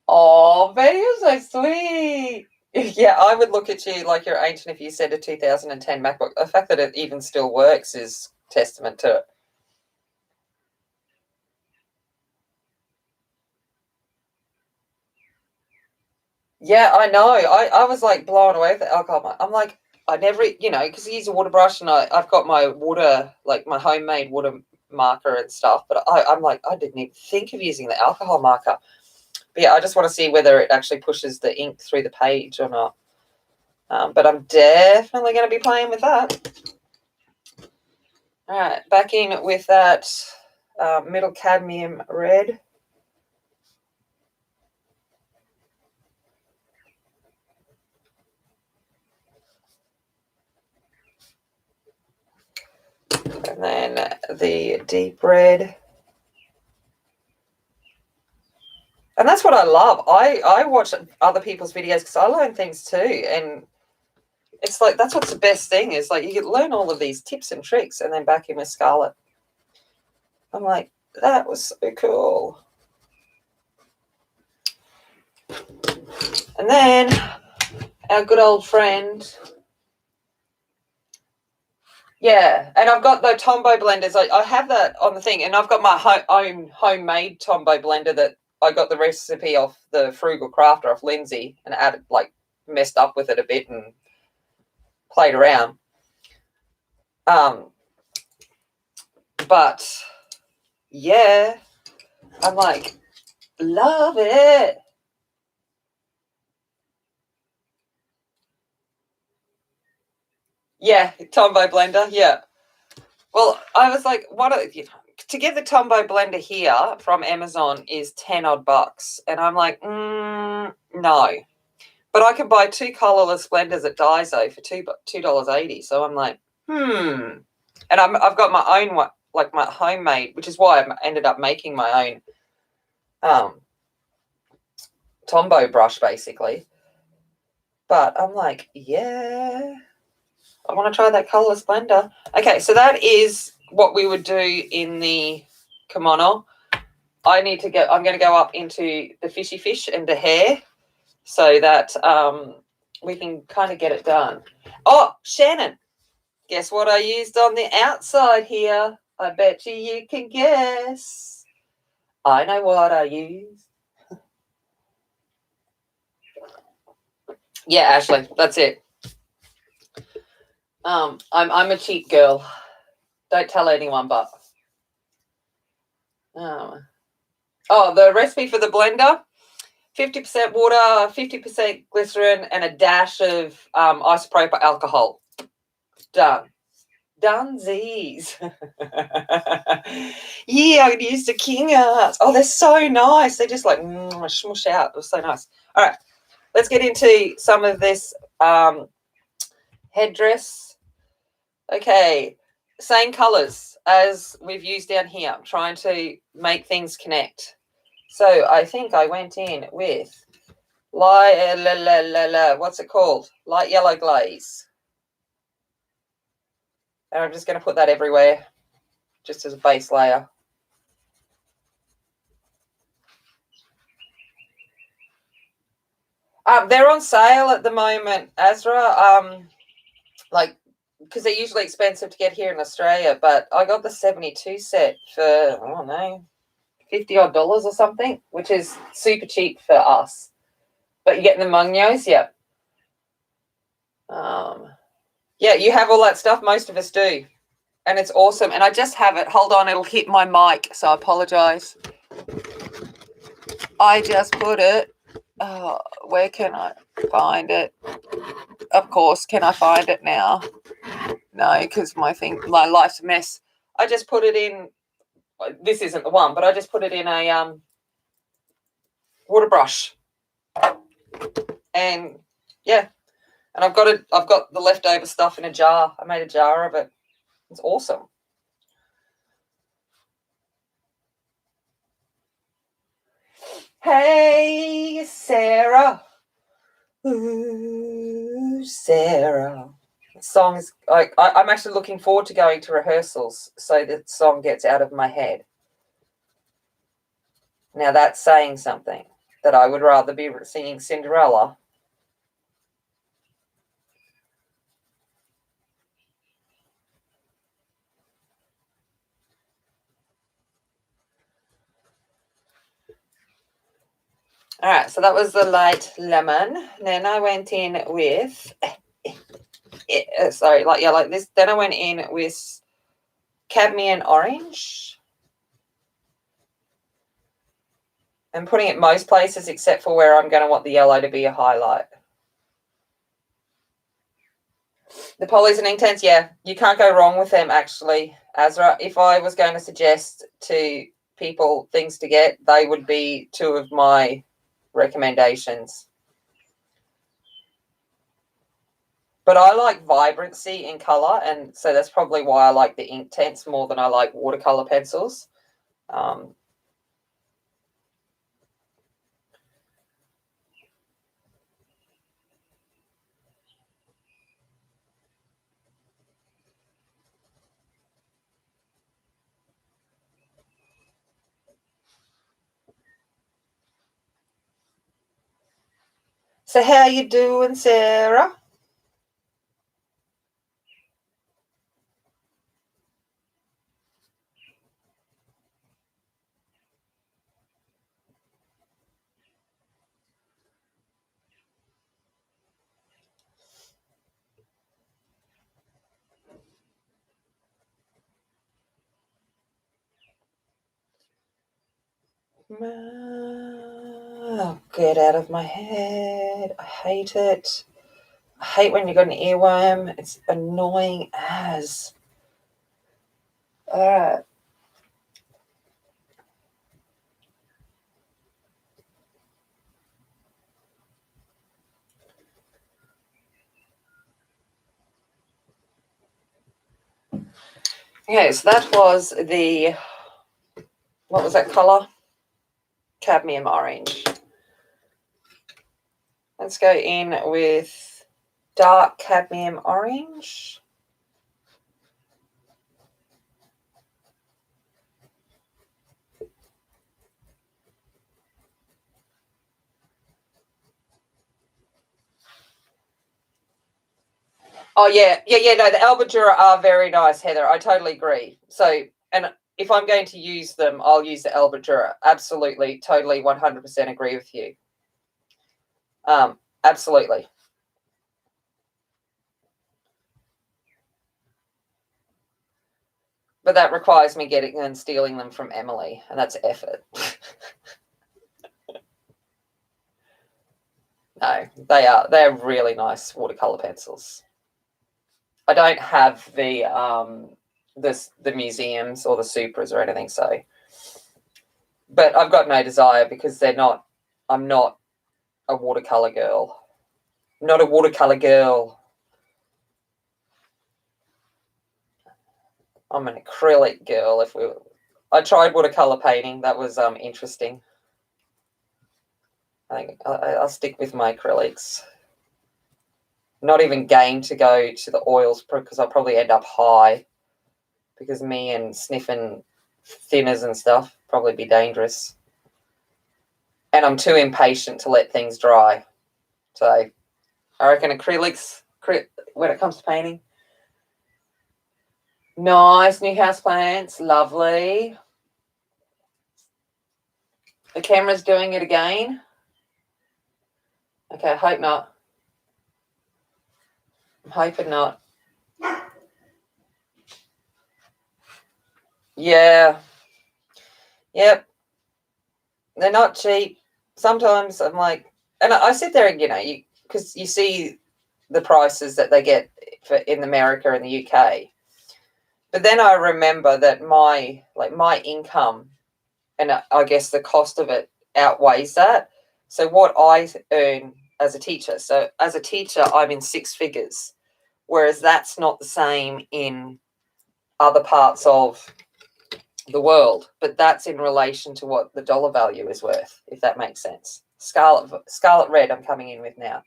Oh, Betty, you're so sweet. Yeah, I would look at you like you're ancient if you said a 2010 MacBook. The fact that it even still works is testament to it. Yeah, I know. I was like blown away with the alcohol. I'm like, I never, because I use a water brush and I've got my water, like my homemade water marker and stuff. But I'm like, I didn't even think of using the alcohol marker. But yeah, I just want to see whether it actually pushes the ink through the page or not. But I'm definitely going to be playing with that. All right, back in with that middle cadmium red. And then the deep red. And that's what I love. I watch other people's videos because I learn things too. And it's like, that's what's the best thing is like you can learn all of these tips and tricks and then back in with Scarlet. I'm like, that was so cool. And then our good old friend. Yeah, and I've got the Tombow blenders. I have that on the thing, and I've got my own homemade Tombow blender that I got the recipe off the Frugal Crafter off Lindsay and added, like, messed up with it a bit and played around. But yeah, I'm like, love it. Yeah, Tombow blender. Yeah. Well, I was like, to get the Tombow blender here from Amazon is 10 odd bucks, and I'm like, no. But I can buy 2 colourless blenders at Daiso for $2.80. So I'm like, And I've got my own one, like my homemade, which is why I ended up making my own Tombow brush, basically. But I'm like, yeah, I want to try that colourless blender. Okay, so that is what we would do in the kimono. I'm going to go up into the fishy fish and the hair so that we can kind of get it done. Oh, Shannon, guess what I used on the outside here? I bet you can guess. I know what I used. Yeah, Ashley, that's it. I'm a cheap girl. Don't tell anyone, but the recipe for the blender: 50% water, 50% glycerin, and a dash of isopropyl alcohol. Done. Dunsies. Yeah, I used the King Arts. Oh, they're so nice. They just like smush out. It was so nice. All right, let's get into some of this headdress. Okay, same colours as we've used down here. I'm trying to make things connect. So I think I went in with what's it called? Light yellow glaze. And I'm just going to put that everywhere, just as a base layer. They're on sale at the moment, Azra. Because they're usually expensive to get here in Australia, but I got the 72 set for, I don't know, $50 odd or something, which is super cheap for us. But you're getting the Mungnos, yeah. Yeah, you have all that stuff. Most of us do. And it's awesome. And I just have it. Hold on, it'll hit my mic, so I apologise. I just put it. Where can I find it? Of course, can I find it now? No, because my life's a mess. I just put it in. This isn't the one, but I just put it in a water brush. And yeah, and I've got the leftover stuff in a jar. I made a jar of it. It's awesome. Hey, Sarah. Ooh, Sarah. The song is I'm actually looking forward to going to rehearsals so the song gets out of my head. Now that's saying something, that I would rather be singing Cinderella. All right, so that was the light lemon. Then I went in with, like this. Then I went in with Cadmium Orange. I'm putting it most places except for where I'm going to want the yellow to be a highlight. The polys and Inktense, yeah, you can't go wrong with them, actually, Azra. If I was going to suggest to people things to get, they would be 2 of my recommendations. But I like vibrancy in colour, and so that's probably why I like the Inktense more than I like watercolour pencils. So how you doing, Sarah? Oh, get out of my head. I hate it. I hate when you got an earworm. It's annoying as. All right. Okay, so that was the, what was that colour? Cadmium Orange. Let's go in with dark Cadmium Orange. Oh, yeah. No, the Albadura are very nice, Heather. I totally agree. So, and if I'm going to use them, I'll use the Albadura. Absolutely, totally, 100% agree with you. Absolutely. But that requires me getting and stealing them from Emily, and that's effort. No, they're really nice watercolor pencils. I don't have the museums or the Supras or anything, so, but I've got no desire because I'm not a watercolor girl. I'm not a watercolor girl. I'm an acrylic girl. I tried watercolor painting. That was interesting. I think I'll stick with my acrylics. Not even game to go to the oils because I'll probably end up high because me and sniffing thinners and stuff probably be dangerous. And I'm too impatient to let things dry. So I reckon acrylics when it comes to painting. Nice new house plants. Lovely. The camera's doing it again. Okay, I hope not. I'm hoping not. Yeah. Yep. They're not cheap. Sometimes I'm like, and I sit there and, because you see the prices that they get in America and the UK. But then I remember that my income and I guess the cost of it outweighs that. So what I earn as a teacher. So as a teacher, I'm in six figures, whereas that's not the same in other parts of the world, but that's in relation to what the dollar value is worth, if that makes sense. Scarlet Red I'm coming in with now.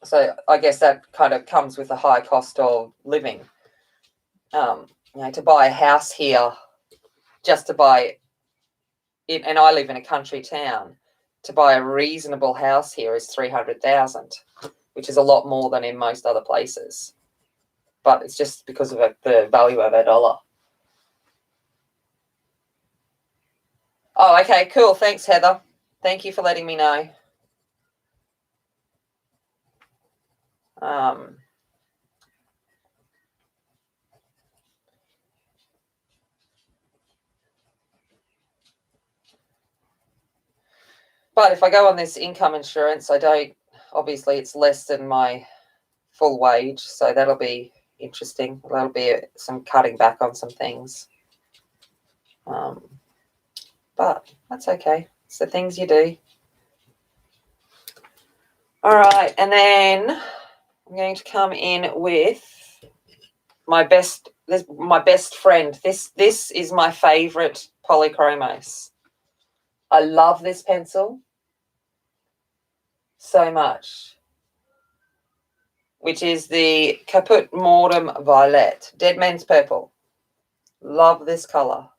So I guess that kind of comes with a high cost of living. To buy a house here, just to buy it, and I live in a country town, to buy a reasonable house here is 300,000, which is a lot more than in most other places. But it's just because of the value of our dollar. Oh, okay, cool. Thanks, Heather. Thank you for letting me know. But if I go on this income insurance, obviously it's less than my full wage. So that'll be interesting. That'll be some cutting back on some things. But that's okay. It's the things you do. All right. And then I'm going to come in with my best friend. This is my favorite Polychromos. I love this pencil. so much, which is the Caput Mortem Violet, Dead Man's Purple. Love this colour.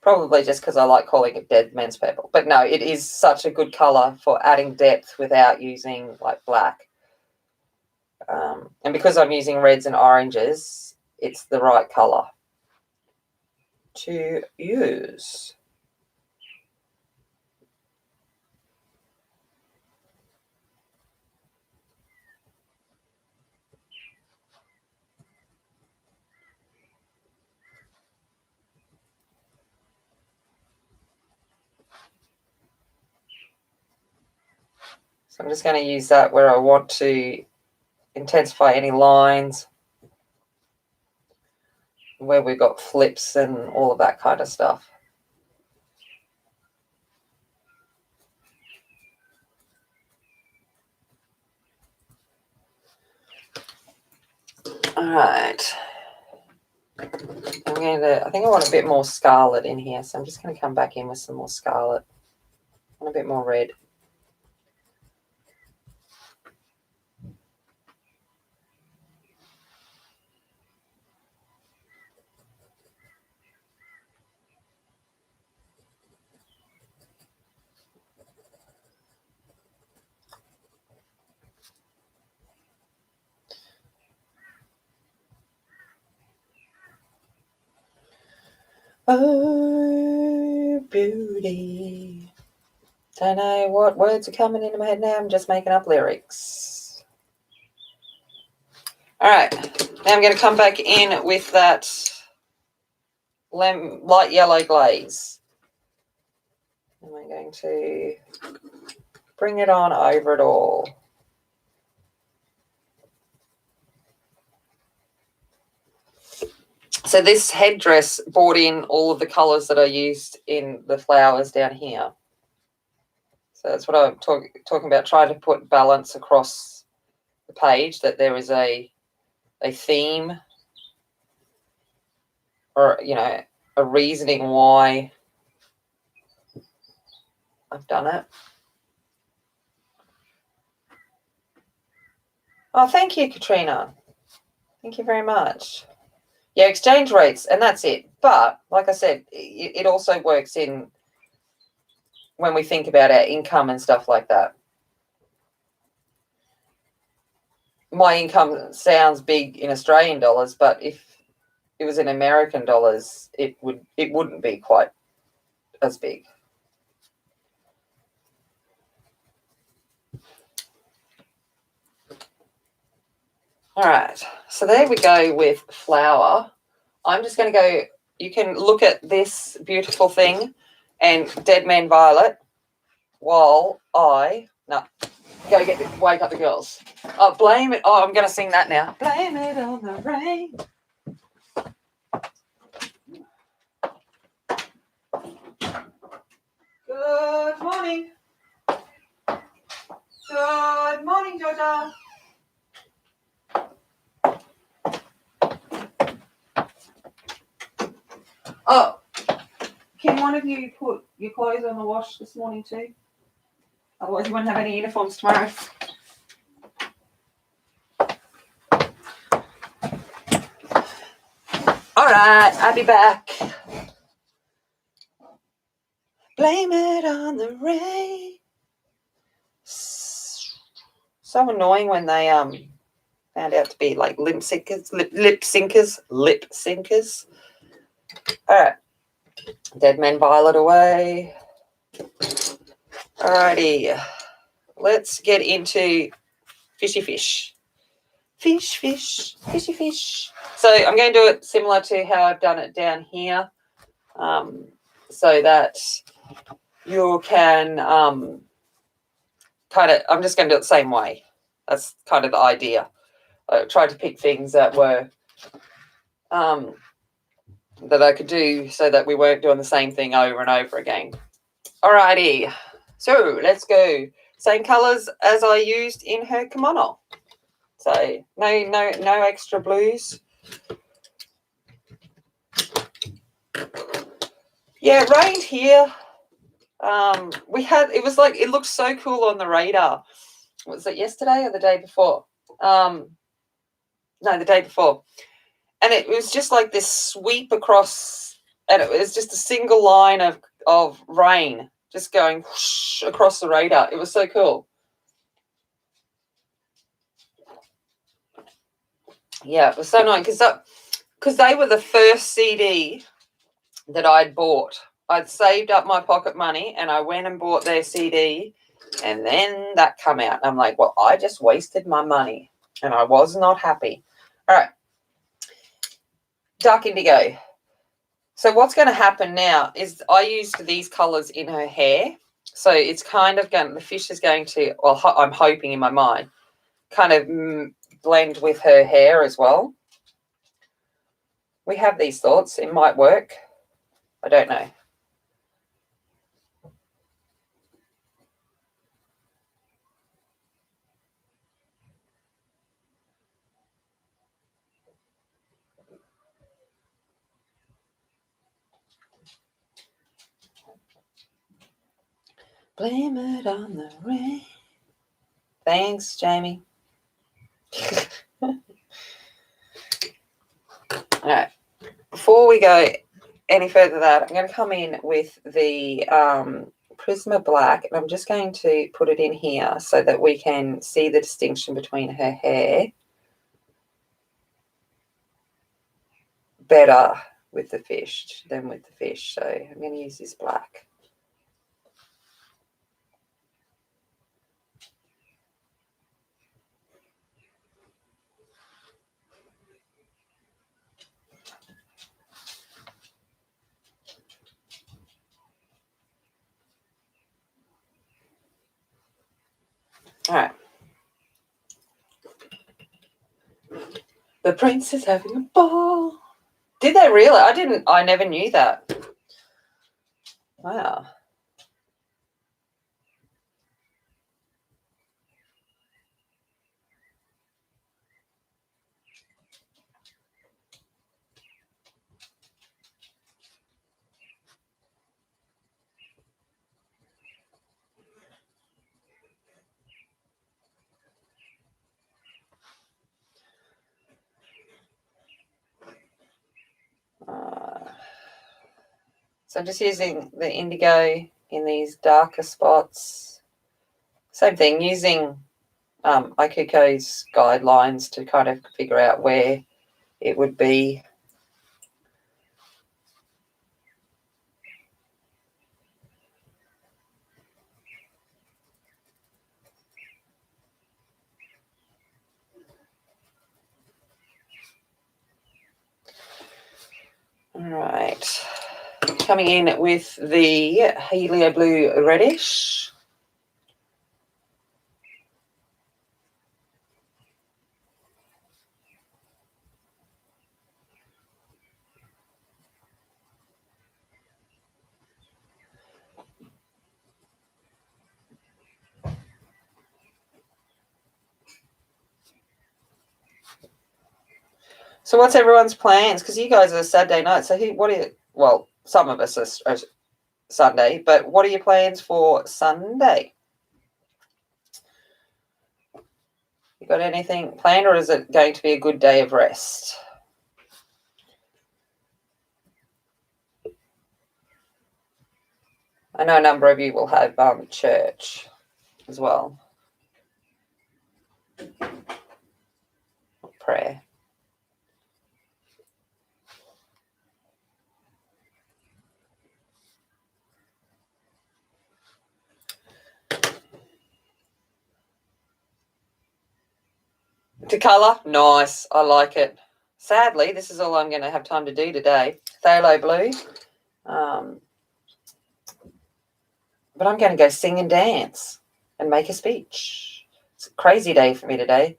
Probably just because I like calling it Dead Man's Purple. But no, it is such a good colour for adding depth without using like black. And because I'm using reds and oranges, it's the right colour to use. So I'm just going to use that where I want to intensify any lines, where we've got flips and all of that kind of stuff. All right. I think I want a bit more scarlet in here, so I'm just going to come back in with some more scarlet and a bit more red. Oh, beauty. Don't know what words are coming into my head now. I'm just making up lyrics. All right. Now I'm going to come back in with that light yellow glaze. And we're going to bring it on over it all. So this headdress brought in all of the colours that I used in the flowers down here. So that's what I'm talking about, trying to put balance across the page, that there is a theme or, you know, a reasoning why I've done it. Oh, thank you, Katrina. Thank you very much. Yeah, exchange rates, and that's it. But like I said, it also works in when we think about our income and stuff like that. My income sounds big in Australian dollars, but if it was in American dollars, it wouldn't be quite as big. All right, so there we go with flower. I'm just going to go, you can look at this beautiful thing and Dead Man Violet while I, no, go wake up the girls. Oh, blame it, oh, I'm going to sing that now. Blame it on the rain. Good morning. Good morning, Georgia. Oh, can one of you put your clothes on the wash this morning too? Otherwise you won't have any uniforms tomorrow. All right, I'll be back. Blame it on the rain. So annoying when they found out to be like lip syncers. All right, Dead Man Violet away. Alrighty, let's get into fishy fish. Fishy fish. So I'm going to do it similar to how I've done it down here, so that you can kind of, I'm just going to do it the same way. That's kind of the idea. I tried to pick things that were that I could do so that we weren't doing the same thing over and over again. Alrighty, so let's go. Same colours as I used in her kimono. So no extra blues. Yeah, it rained here it was like, it looked so cool on the radar. Was it yesterday or the day before? No, the day before. And it was just like this sweep across, and it was just a single line of rain just going whoosh across the radar. It was so cool. Yeah, it was so nice because they were the first CD that I'd bought. I'd saved up my pocket money and I went and bought their CD, and then that come out. I'm like, well, I just wasted my money and I was not happy. All right. Dark Indigo. So what's going to happen now is I used these colours in her hair. So it's kind of going, the fish is going to, well, I'm hoping in my mind, kind of blend with her hair as well. We have these thoughts. It might work. I don't know. Blame it on the rain. Thanks, Jamie. All right. Before we go any further than that, I'm going to come in with the Prisma Black, and I'm just going to put it in here so that we can see the distinction between her hair better with the fish than with the fish. So I'm going to use this black. All right. The prince is having a ball. Did they really? I never knew that. Wow. So I'm just using the indigo in these darker spots. Same thing, using Ikuko's guidelines to kind of figure out where it would be. All right. Coming in with the Helio Blue Reddish. So what's everyone's plans? Because you guys are Saturday night. So well, some of us are Sunday, but what are your plans for Sunday? You got anything planned, or is it going to be a good day of rest? I know a number of you will have church as well. Prayer. To colour? Nice. I like it. Sadly, this is all I'm going to have time to do today. Phthalo blue. But I'm going to go sing and dance and make a speech. It's a crazy day for me today.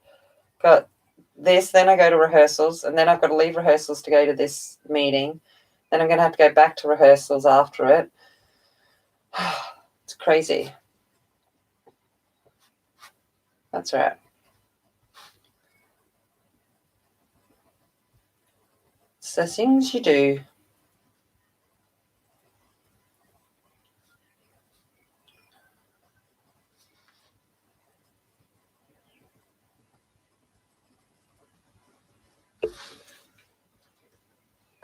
Got this, then I go to rehearsals, and then I've got to leave rehearsals to go to this meeting. Then I'm going to have to go back to rehearsals after it. It's crazy. That's right. It's the things you do.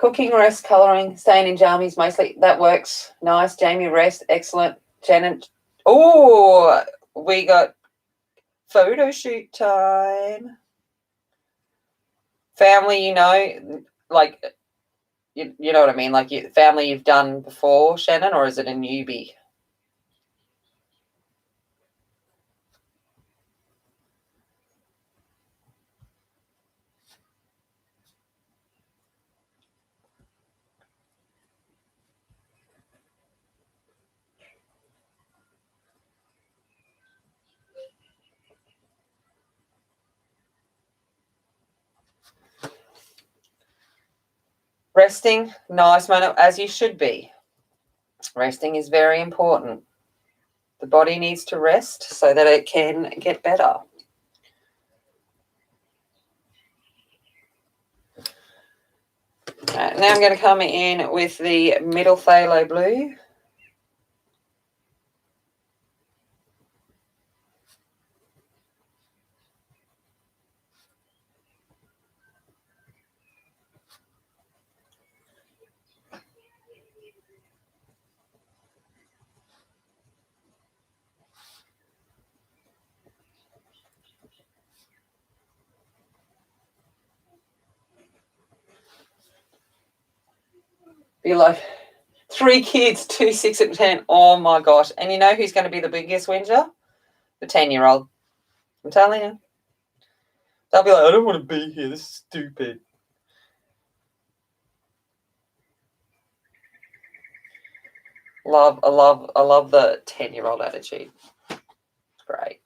Cooking, rest, colouring, staying in jammies mostly. That works. Nice. Jamie, rest. Excellent. Janet. Oh, we got photo shoot time. Family, you know, like, you know what I mean? Like, family you've done before, Shannon, or is it a newbie? Resting, nice, man, as you should be. Resting is very important. The body needs to rest so that it can get better. Right, now I'm going to come in with the middle phthalo blue. Be like 3 kids, 2, 6, and 10. Oh my gosh. And you know who's going to be the biggest whinger? The 10-year-old. I'm telling you. They'll be like, I don't want to be here. This is stupid. I love the 10-year-old attitude. Great.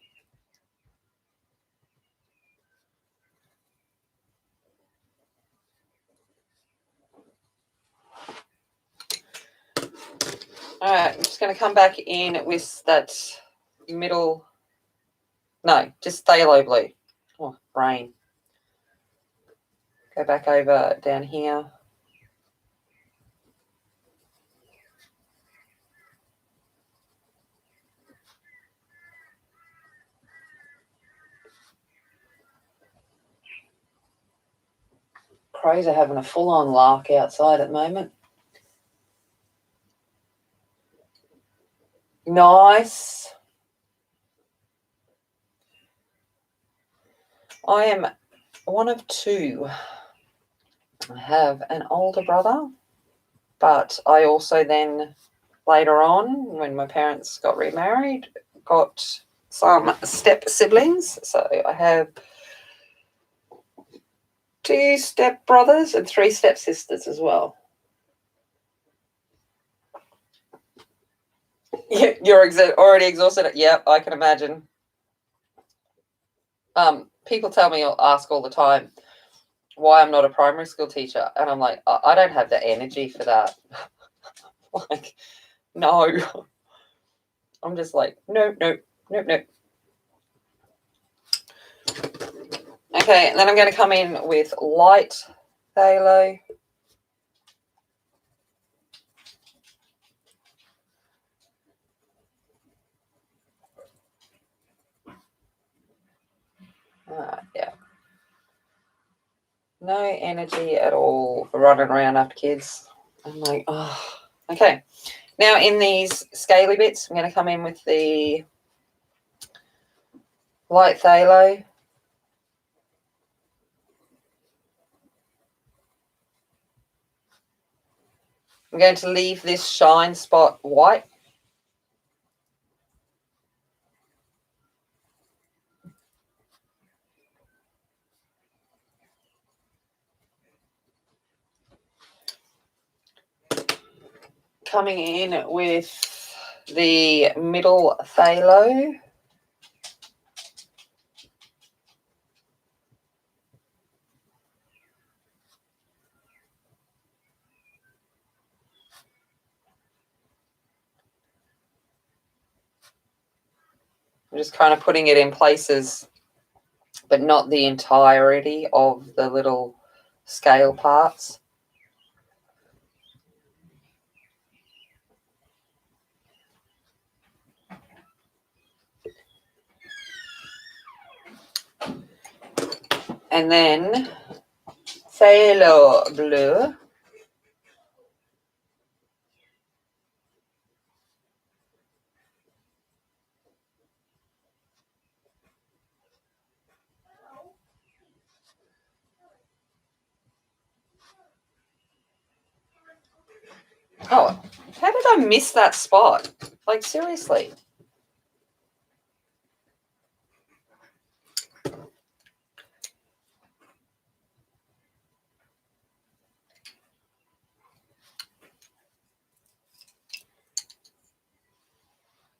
All right, I'm just going to come back in with that middle. No, just phthalo blue. Oh, brain. Go back over down here. Crows are having a full-on lark outside at the moment. Nice. I am one of 2. I have an older brother, but I also then later on, when my parents got remarried, got some step siblings. So I have 2 step brothers and 3 step sisters as well. You're already exhausted. Yep, I can imagine. People tell me, or ask all the time, why I'm not a primary school teacher, and I'm like, I don't have the energy for that. Like, no. I'm just like, nope. Okay, and then I'm going to come in with light phthalo. Yeah. No energy at all for running around after kids. I'm like, oh. Okay. Now in these scaly bits, I'm going to come in with the light phthalo. I'm going to leave this shine spot white. Coming in with the middle phthalo. I'm just kind of putting it in places, but not the entirety of the little scale parts. And then phthalo blue. Oh, how did I miss that spot? Like, seriously.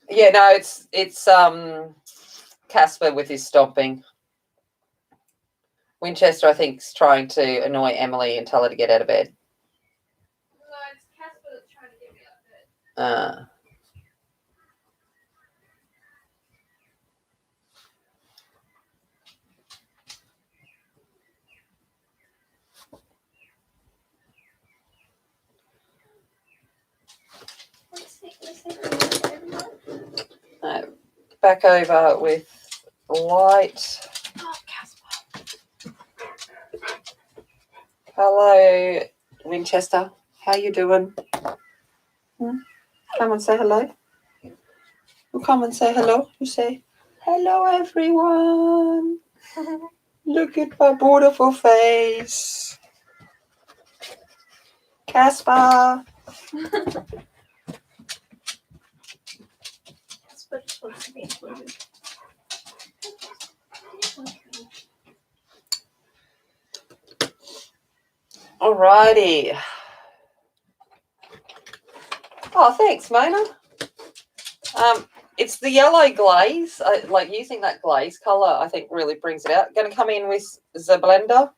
Yeah, no, it's Casper with his stomping. Winchester, I think, is trying to annoy Emily and tell her to get out of bed. No, it's Casper that's trying to get me out of bed. Back over with light. Oh, Casper. Hello, Winchester. How you doing? Come and say hello. Well, come and say hello. You say, hello, everyone. Look at my beautiful face. Casper. Casper just wants to be included. Alrighty. Oh, thanks, Mona. It's the yellow glaze. Like using that glaze colour, I think really brings it out. Going to come in with the blender.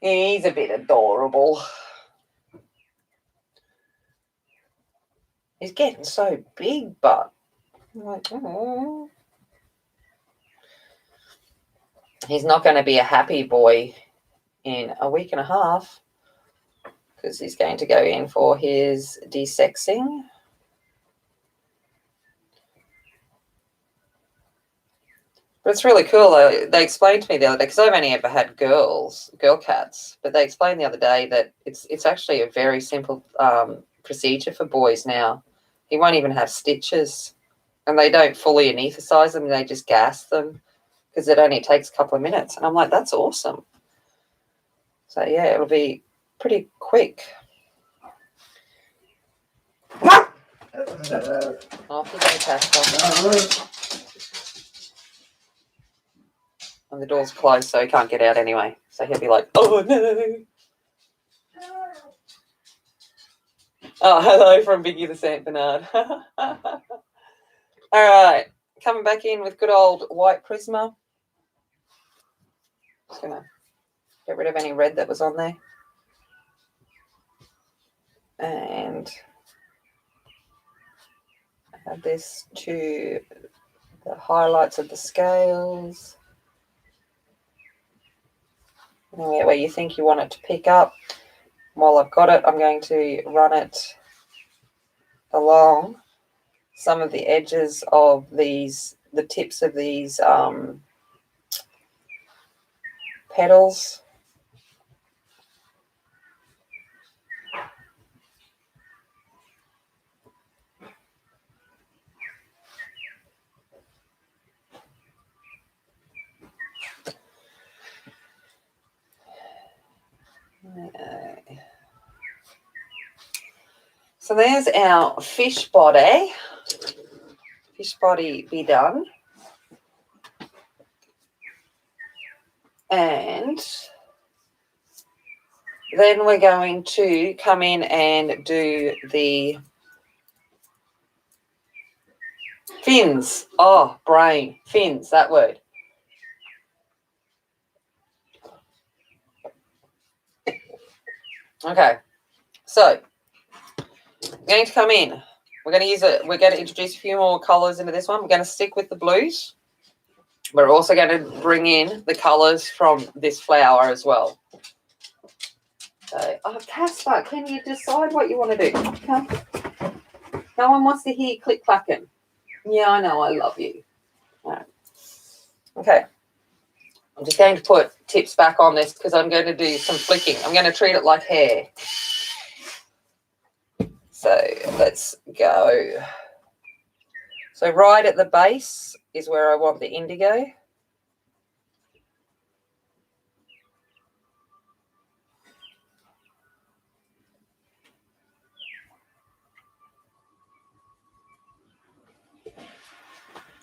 He's a bit adorable. He's getting so big, but I'm like, oh. He's not going to be a happy boy in a week and a half because he's going to go in for his desexing. But it's really cool. They explained to me the other day, because I've only ever had girl cats, but they explained the other day that it's actually a very simple procedure for boys now. He won't even have stitches, and they don't fully anaesthetize them. They just gas them because it only takes a couple of minutes. And I'm like, that's awesome. So, yeah, it'll be pretty quick. Off you go, Casper. And the door's closed, so he can't get out anyway. So he'll be like, oh, no. Oh, hello from Biggie the St. Bernard. All right. Coming back in with good old white Prisma. Just going to get rid of any red that was on there. And add this to the highlights of the scales. Where you think you want it to pick up. While I've got it, I'm going to run it along some of the edges of these, the tips of these petals. So there's our fish body. Fish body be done. And then we're going to come in and do the fins. Oh, brain. Fins, that word. Okay. So, I'm going to come in. We're going to use it. We're going to introduce a few more colours into this one. We're going to stick with the blues. We're also going to bring in the colours from this flower as well. So, oh, Casper, can you decide what you want to do? Come. No one wants to hear click clacking. Yeah, I know. I love you. All right. Okay. I'm just going to put tips back on this because I'm going to do some flicking. I'm going to treat it like hair. So let's go. So right at the base is where I want the indigo.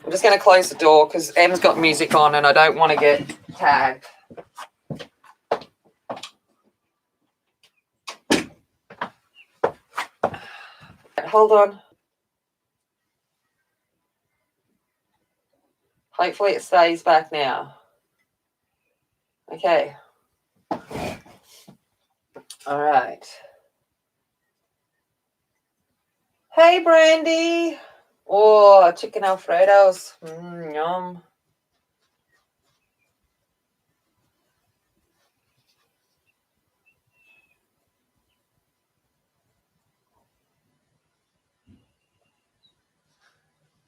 I'm just going to close the door because Em's got music on and I don't want to get tagged. Hold on. Hopefully it stays back now. Okay. All right. Hey, Brandy. Oh, chicken Alfredos. Yum.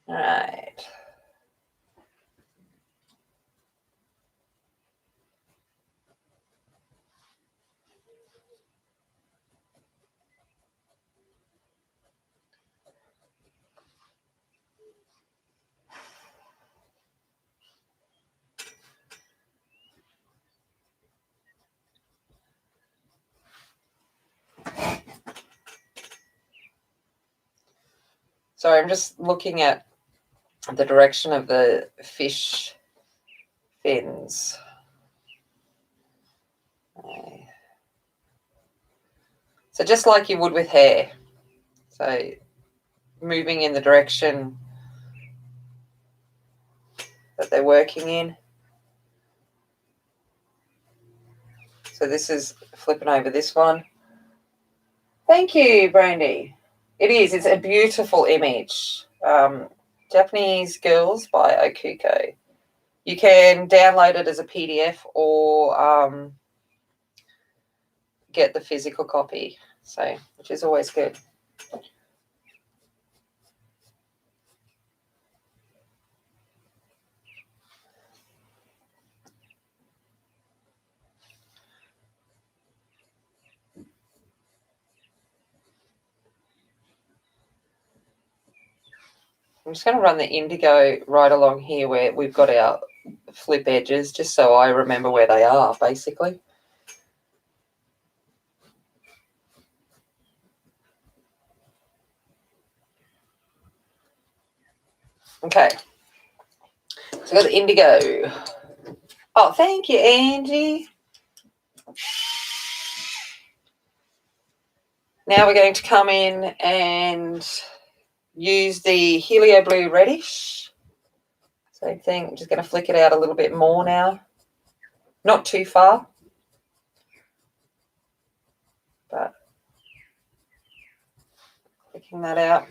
All right. Sorry, I'm just looking at the direction of the fish fins. Okay. So just like you would with hair. So moving in the direction that they're working in. So this is flipping over this one. Thank you, Brandy. It is. It's a beautiful image. Japanese Girls by Ikuko. You can download it as a PDF or get the physical copy, so which is always good. I'm just going to run the indigo right along here where we've got our flip edges, just so I remember where they are, basically. Okay. So I've got the indigo. Oh, thank you, Angie. Now we're going to come in and use the Helio Blue Reddish. Same thing. I'm just going to flick it out a little bit more now. Not too far, but flicking that out.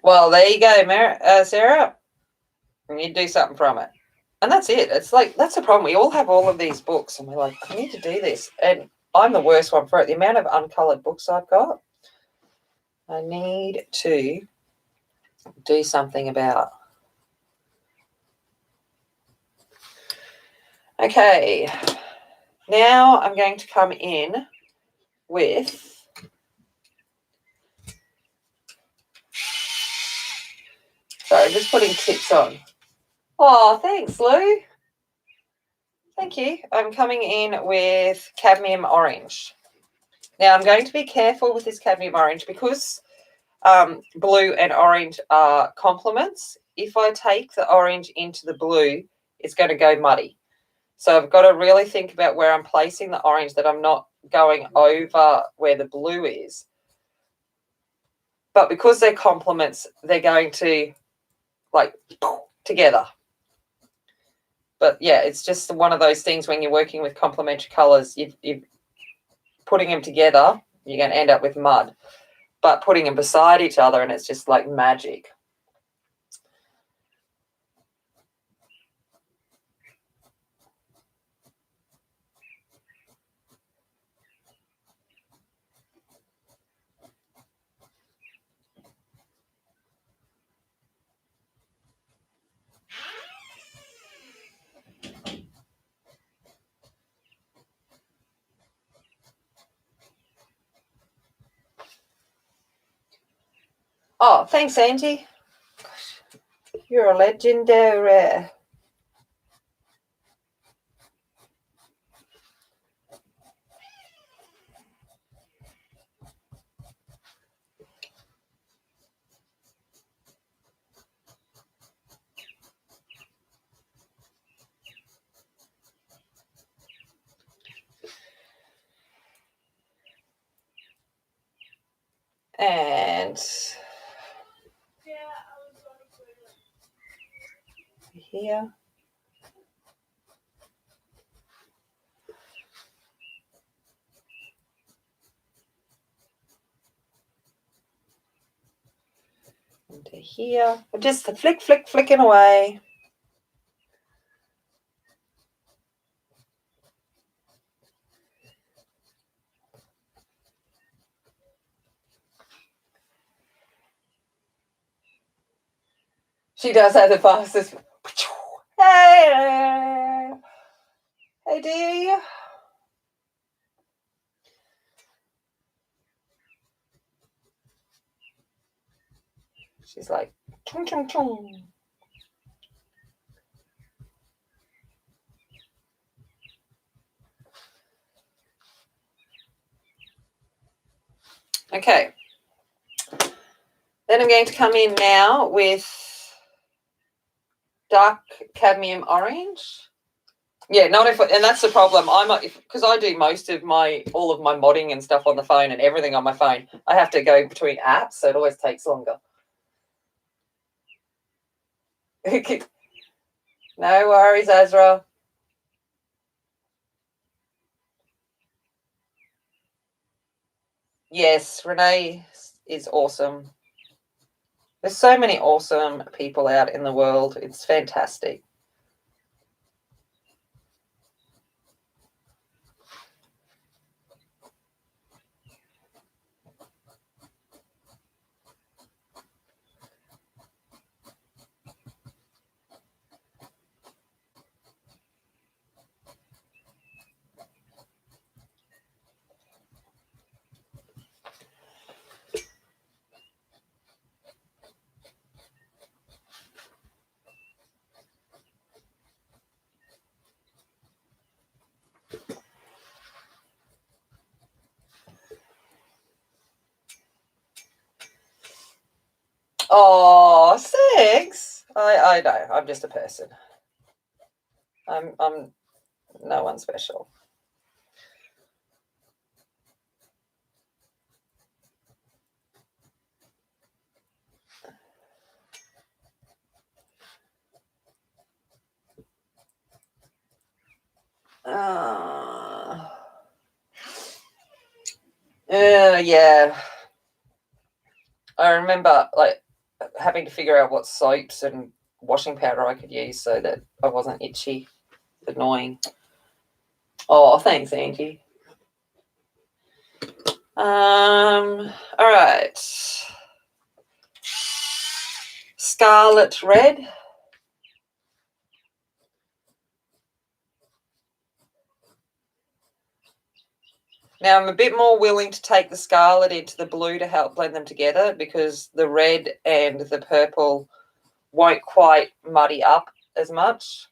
Well, there you go, Sarah. You need to do something from it. And that's it. It's like, that's the problem. We all have all of these books and we're like, I need to do this. And I'm the worst one for it. The amount of uncolored books I've got, I need to do something about. Okay. Now I'm going to come in with sorry, just putting tips on. Oh, thanks, Lou. Thank you. I'm coming in with Cadmium Orange. Now, I'm going to be careful with this Cadmium Orange because blue and orange are complements. If I take the orange into the blue, it's going to go muddy. So I've got to really think about where I'm placing the orange, that I'm not going over where the blue is. But because they're complements, they're going to like together. But yeah, it's just one of those things when you're working with complementary colours, you're putting them together, you're going to end up with mud. But putting them beside each other, and it's just like magic. Oh, thanks, Angie. Gosh, you're a legendary. And here. Into here. Just the flicking away. She does have the fastest. Hey, hey, Dee. She's like, chung, chung, chung. Okay. Then I'm going to come in now with dark cadmium orange. Yeah, not if, and that's the problem. Because I do all of my modding and stuff on the phone and everything on my phone. I have to go between apps, so it always takes longer. No worries, Azra. Yes, Renee is awesome. There's so many awesome people out in the world. It's fantastic. Oh, thanks. I know. I'm just a person. I'm no one special. Yeah. I remember like having to figure out what soaps and washing powder I could use so that I wasn't itchy. Annoying. Oh, thanks, Angie. All right. Scarlet Red. Now, I'm a bit more willing to take the scarlet into the blue to help blend them together because the red and the purple won't quite muddy up as much.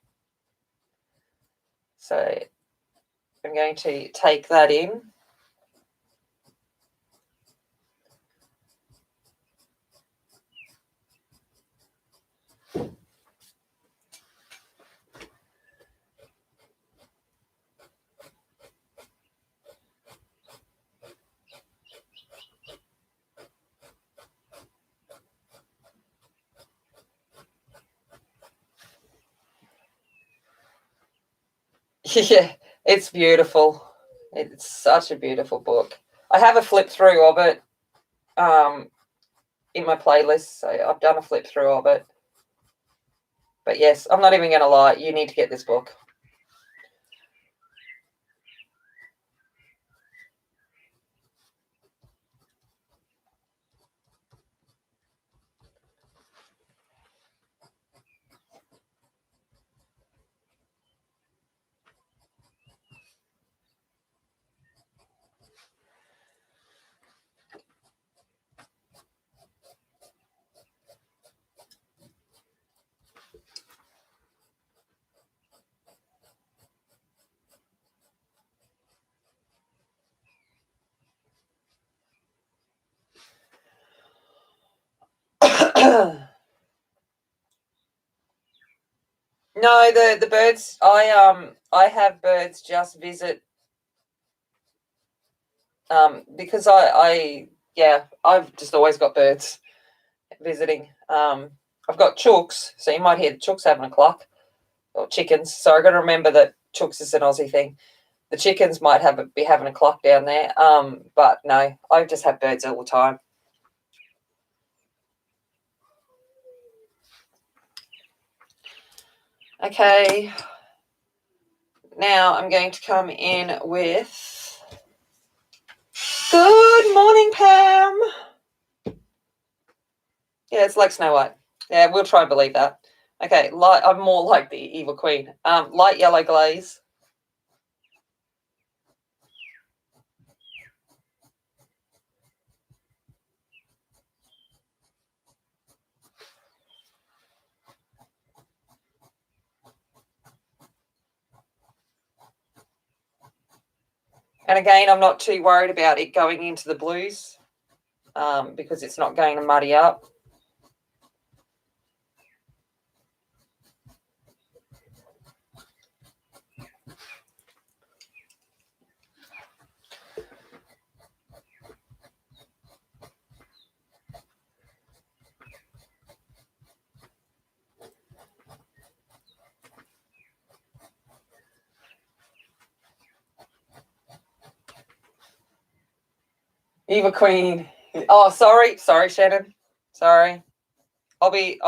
So I'm going to take that in. Yeah, it's beautiful. It's such a beautiful book. I have a flip through of it in my playlist, so I've done a flip through of it. But yes, I'm not even going to lie, you need to get this book. No, the birds. I have birds just visit. Because I've just always got birds visiting. I've got chooks, so you might hear the chooks having a cluck, or chickens. So I've got to remember that chooks is an Aussie thing. The chickens might be having a cluck down there. But no, I just have birds all the time. Okay. Now I'm going to come in with good morning, Pam. Yeah, it's like Snow White. Yeah, we'll try and believe that. Okay, I'm more like the evil queen. Light yellow glaze. And again, I'm not too worried about it going into the blues because it's not going to muddy up. Eva Queen. Oh, sorry, Shannon. Sorry. I'll be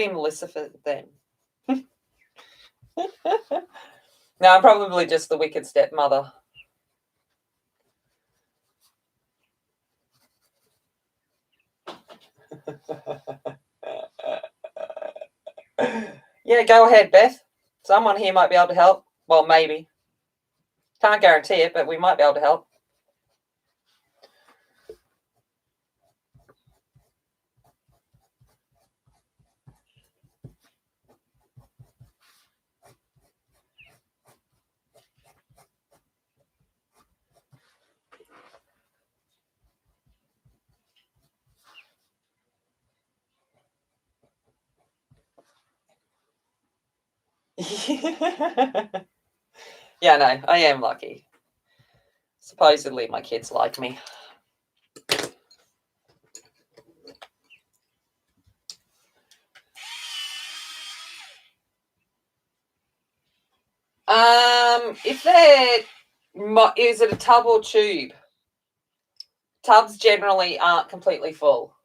Melissa for then. No, I'm probably just the wicked stepmother. Yeah, go ahead, Beth. Someone here might be able to help. Well, maybe. Can't guarantee it, but we might be able to help. Yeah, no, I am lucky. Supposedly my kids like me. If is it a tub or tube? Tubs generally aren't completely full.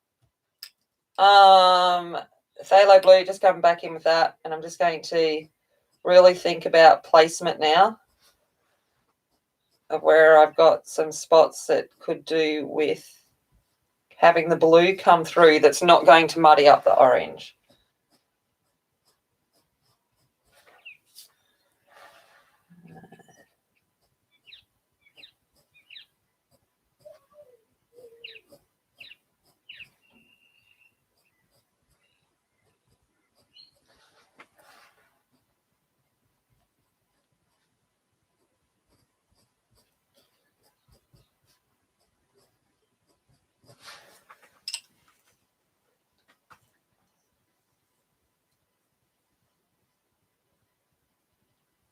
Phthalo blue, just coming back in with that, and I'm just going to really think about placement now of where I've got some spots that could do with having the blue come through that's not going to muddy up the orange.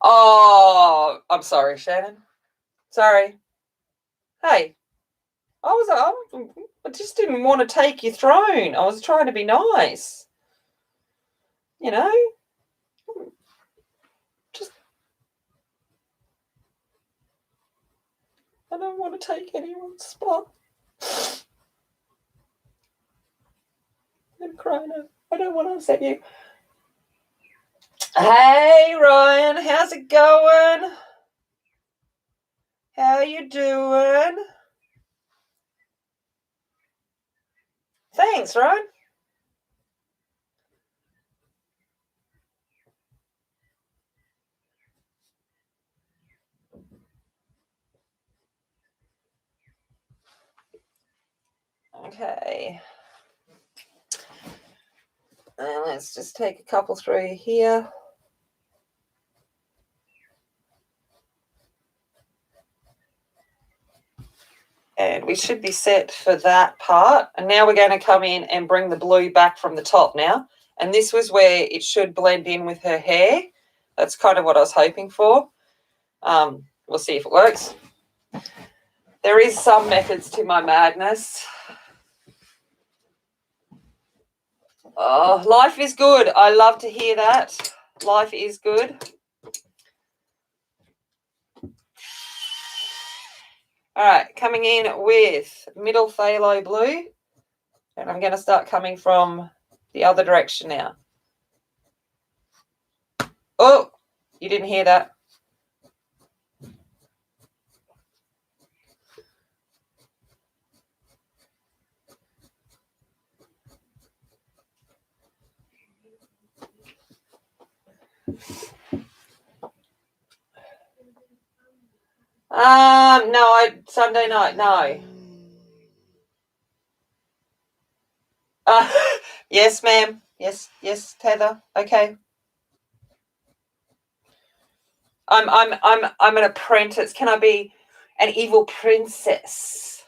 Oh, I'm sorry, Shannon. Sorry. Hey, I just didn't want to take your throne. I was trying to be nice. You know? I don't want to take anyone's spot. I'm crying now. I don't want to upset you. Hey, Ryan, how's it going? How you doing? Thanks, Ryan. Okay. And let's just take a couple through here. And we should be set for that part. And now we're going to come in and bring the blue back from the top now. And this was where it should blend in with her hair. That's kind of what I was hoping for. We'll see if it works. There is some methods to my madness. Oh, life is good. I love to hear that. Life is good. All right, coming in with middle phthalo blue. And I'm going to start coming from the other direction now. Oh, you didn't hear that. No, Sunday night, no. Yes, ma'am. Yes, Heather. Okay. I'm an apprentice. Can I be an evil princess?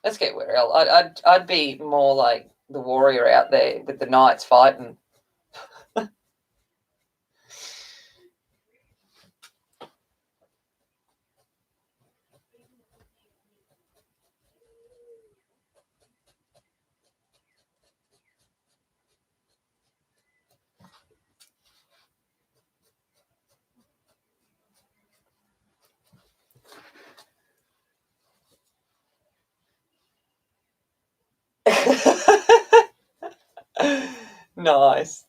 Let's get real. I'd be more like the warrior out there with the knights fighting. Nice.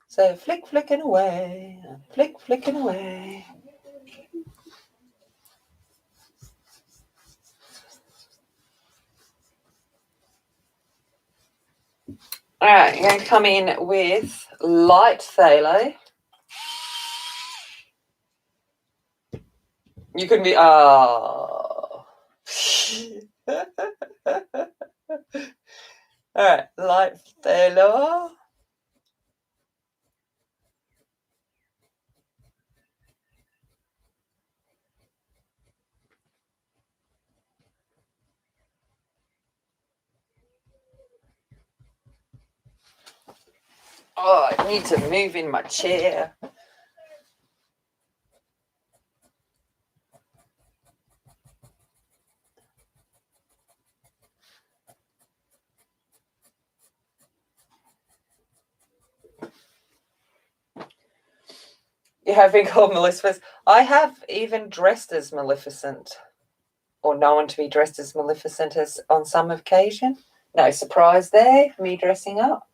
So flicking away, flicking away. All right, I'm going to come in with light phthalo. You can be, oh. All right, light phthalo. Oh, I need to move in my chair. You have been called Maleficent. I have even dressed as Maleficent, or known to be dressed as Maleficent on some occasion. No surprise there, me dressing up.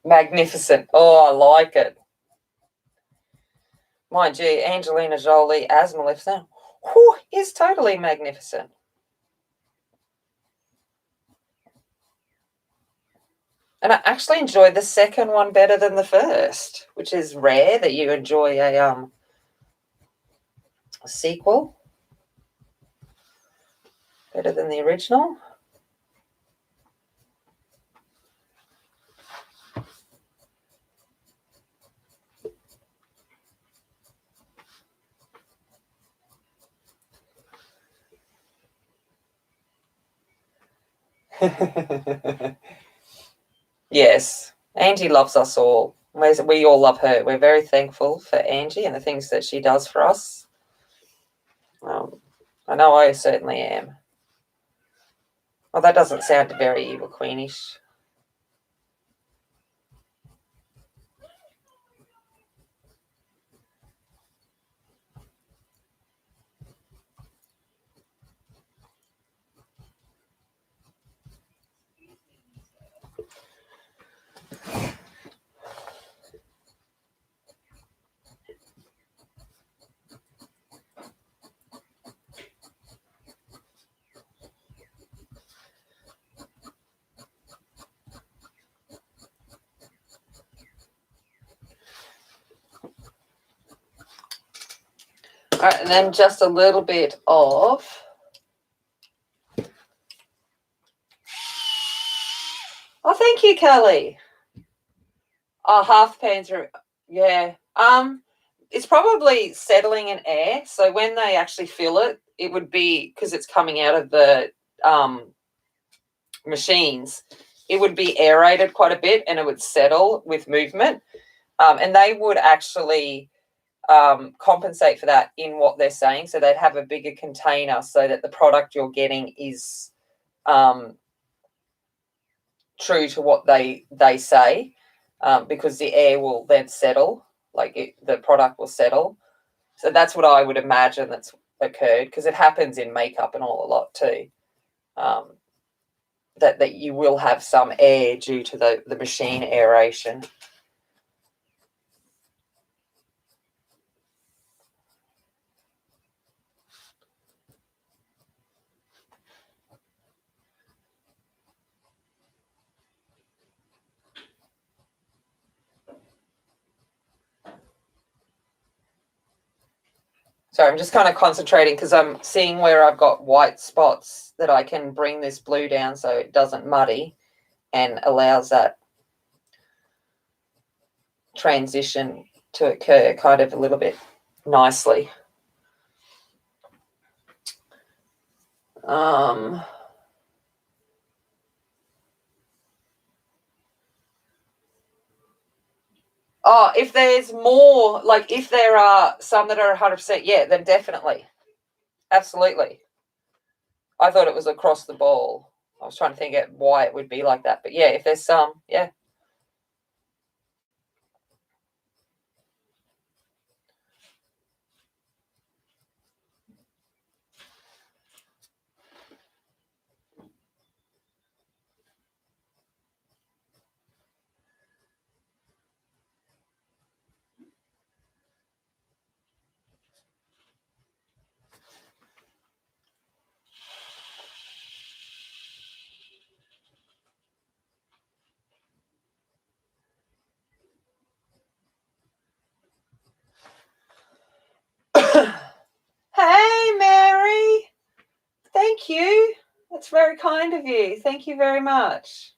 Magnificent. Oh, I like it. Mind you, Angelina Jolie as Maleficent is totally magnificent. And I actually enjoyed the second one better than the first, which is rare that you enjoy a sequel better than the original. Yes, Angie loves us all. We all love her. We're very thankful for Angie and the things that she does for us. I know I certainly am. Well, that doesn't sound very Evil Queenish. All right, and then just a little bit of oh, thank you, Kelly. Oh, half pans are yeah. It's probably settling in air. So when they actually fill it, it would be because it's coming out of the machines. It would be aerated quite a bit, and it would settle with movement. And they would actually compensate for that in what they're saying. So they'd have a bigger container so that the product you're getting is true to what they say, because the air will then settle, the product will settle. So that's what I would imagine that's occurred, because it happens in makeup and all a lot too. That you will have some air due to the machine aeration. So I'm just kind of concentrating because I'm seeing where I've got white spots that I can bring this blue down so it doesn't muddy and allows that transition to occur kind of a little bit nicely. Oh, if there's more, like if there are some that are 100%, yeah, then definitely. Absolutely. I thought it was across the ball. I was trying to think of why it would be like that. But yeah, if there's some, yeah. Hey, Mary. Thank you. That's very kind of you. Thank you very much.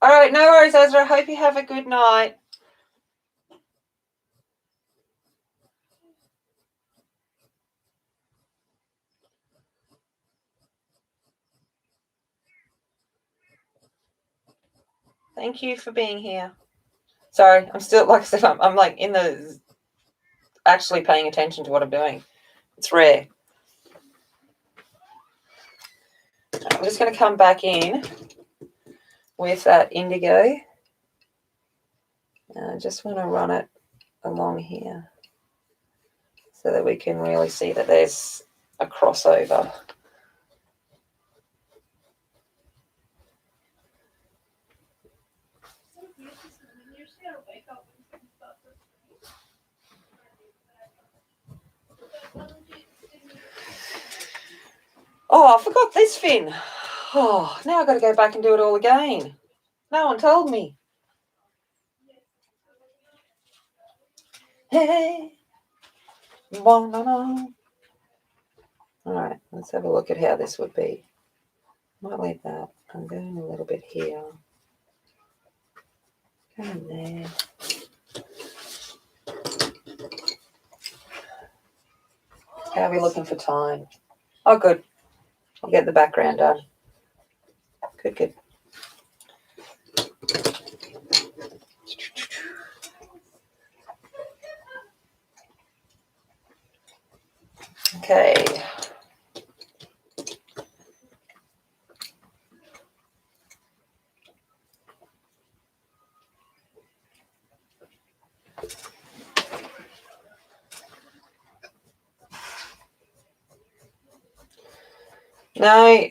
All right, no worries, Ezra. I hope you have a good night. Thank you for being here. Sorry, I'm still, like I said, I'm like in the actually paying attention to what I'm doing. It's rare. I'm just going to come back in with that indigo. And I just want to run it along here so that we can really see that there's a crossover. Oh, I forgot this fin. Oh, now I've got to go back and do it all again. No one told me. Hey. All right, let's have a look at how this would be. Might leave that. I'm going a little bit here. Going there. How are we looking for time? Oh, good. I'll get the background done. Good, good. Okay. No,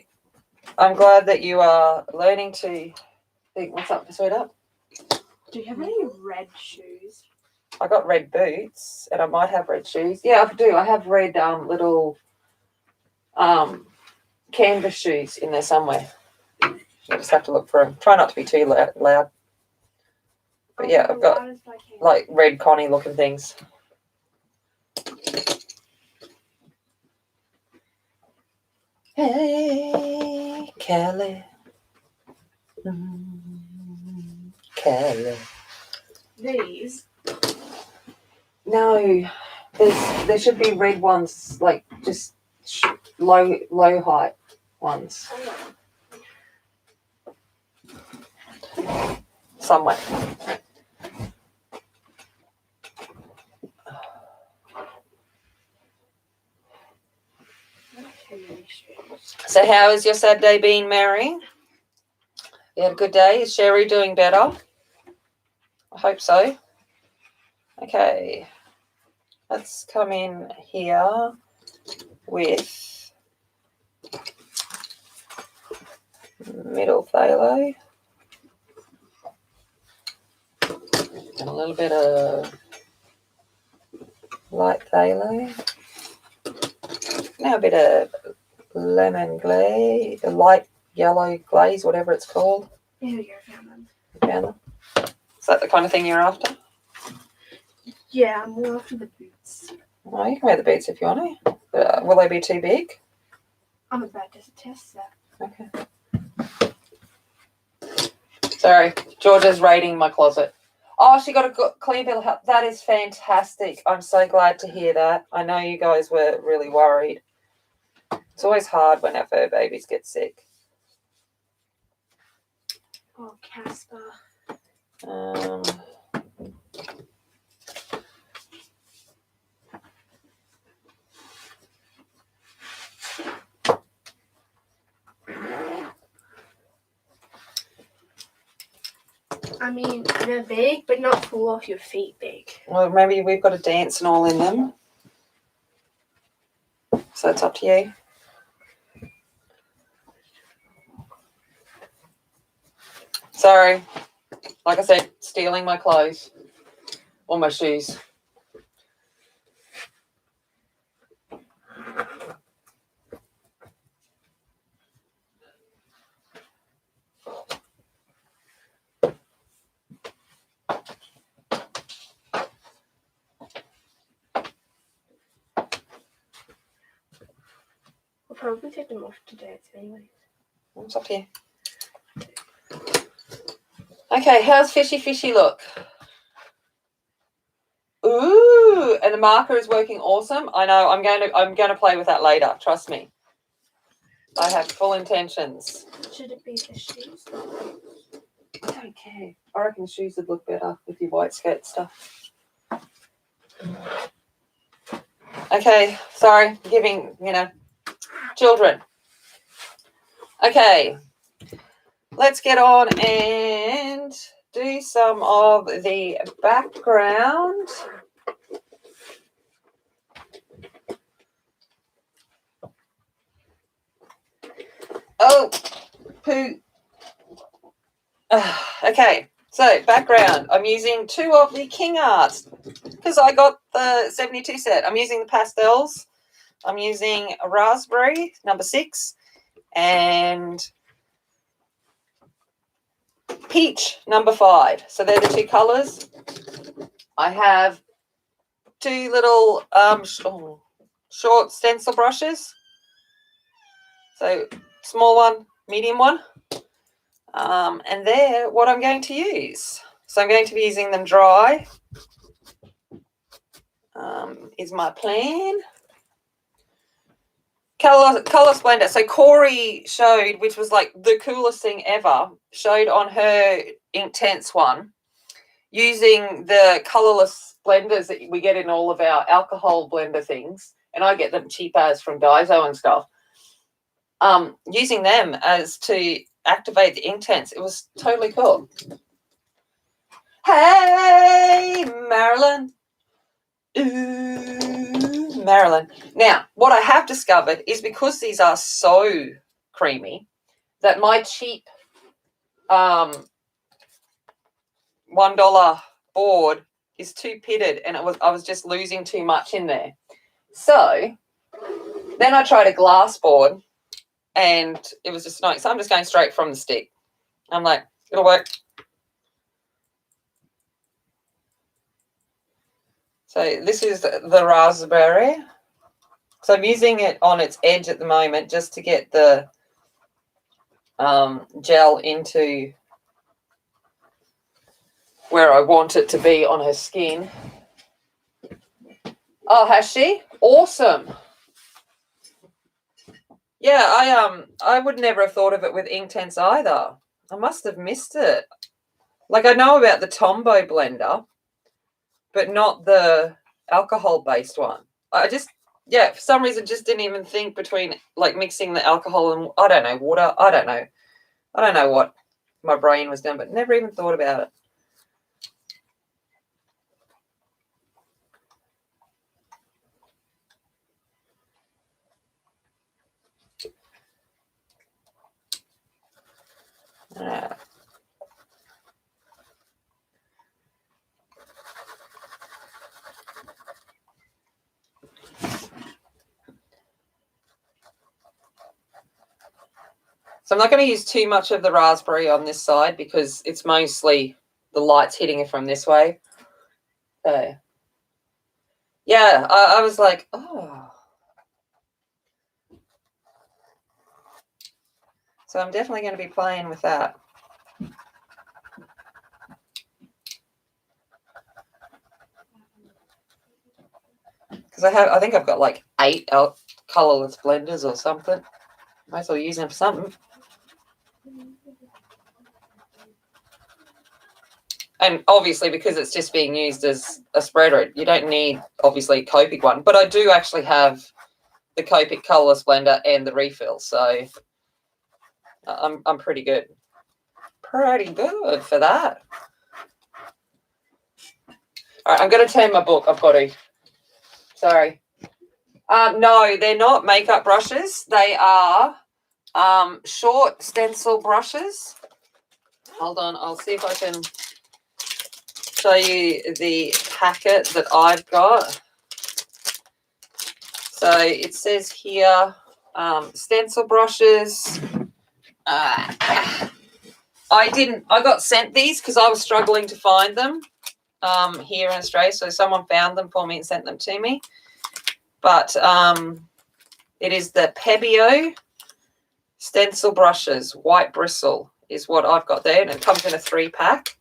I'm glad that you are learning to think. What's up, sweetheart? Do you have any red shoes? I got red boots, and I might have red shoes. Yeah, I do. I have red little canvas shoes in there somewhere. I just have to look for them. Try not to be too loud. But yeah, I've got like red Connie looking things. Hey, Kelly. Kelly. These? No, there should be red ones, like just low height ones. Somewhere. So how has your sad day been, Mary? You had a good day? Is Sherry doing better? I hope so. Okay. Let's come in here with middle phthalo. And a little bit of light phthalo. Now a bit of lemon glaze, light yellow glaze, whatever it's called. Yeah, you found them. Found them? Is that the kind of thing you're after? Yeah, I'm more after the boots. Oh, you can wear the boots if you want to. Will they be too big? I'm about to test that. Okay. Sorry, Georgia's raiding my closet. Oh, she got a clean bill of health. That is fantastic. I'm so glad to hear that. I know you guys were really worried. It's always hard when our fur babies get sick. Oh, Casper. I mean, they're big, but not full off your feet big. Well, maybe we've got a dance and all in them. So it's up to you. Sorry. Like I said, stealing my clothes. Or my shoes. We'll probably take them off to dance anyway. It's up to you. Okay, how's Fishy look? Ooh, and the marker is working awesome. I know. I'm going to play with that later. Trust me. I have full intentions. Should it be the shoes? I don't care. I reckon the shoes would look better with your white skirt stuff. Okay, sorry, giving, children. Okay, let's get on and do some of the background. Oh, poo. Okay, so background. I'm using 2 of the King Arts because I got the 72 set. I'm using the pastels. I'm using a raspberry, number 6, and peach, number 5. So they're the 2 colours. I have 2 little short stencil brushes. So small one, medium one. And they're what I'm going to use. So I'm going to be using them dry. Is my plan. Color Splendor. So Corey showed, which was like the coolest thing ever, showed on her Intense one, using the colourless blenders that we get in all of our alcohol blender things, and I get them cheap as from Daiso and stuff, using them as to activate the Intense. It was totally cool. Hey, Marilyn. Ooh, Marilyn. Now, what I have discovered is because these are so creamy that my cheap $1 board is too pitted, and I was just losing too much in there. So then I tried a glass board, and it was just nice. So I'm just going straight from the stick. I'm like, it'll work. So this is the raspberry. So I'm using it on its edge at the moment just to get the gel into where I want it to be on her skin. Oh, has she? Awesome. Yeah, I would never have thought of it with Inktense either. I must have missed it. Like, I know about the Tombow blender, but not the alcohol-based one. I just, yeah, for some reason just didn't even think between, like, mixing the alcohol and, I don't know, water. I don't know what my brain was doing, but never even thought about it. So I'm not going to use too much of the raspberry on this side because it's mostly the light's hitting it from this way. So, yeah, I was like, oh. So I'm definitely going to be playing with that. Because I think I've got like 8 colourless blenders or something. Might as well use them for something. And obviously, because it's just being used as a spreader, you don't need, obviously, a Copic one. But I do actually have the Copic colourless blender and the refill. So I'm pretty good. Pretty good for that. All right, I'm going to turn my book. I've got to. Sorry. No, they're not makeup brushes. They are short stencil brushes. Hold on. I'll see if I can show you the packet that I've got. So it says here, stencil brushes. I got sent these because I was struggling to find them here in Australia. So someone found them for me and sent them to me. But it is the Pebeo stencil brushes, white bristle is what I've got there. And it comes in a 3-pack.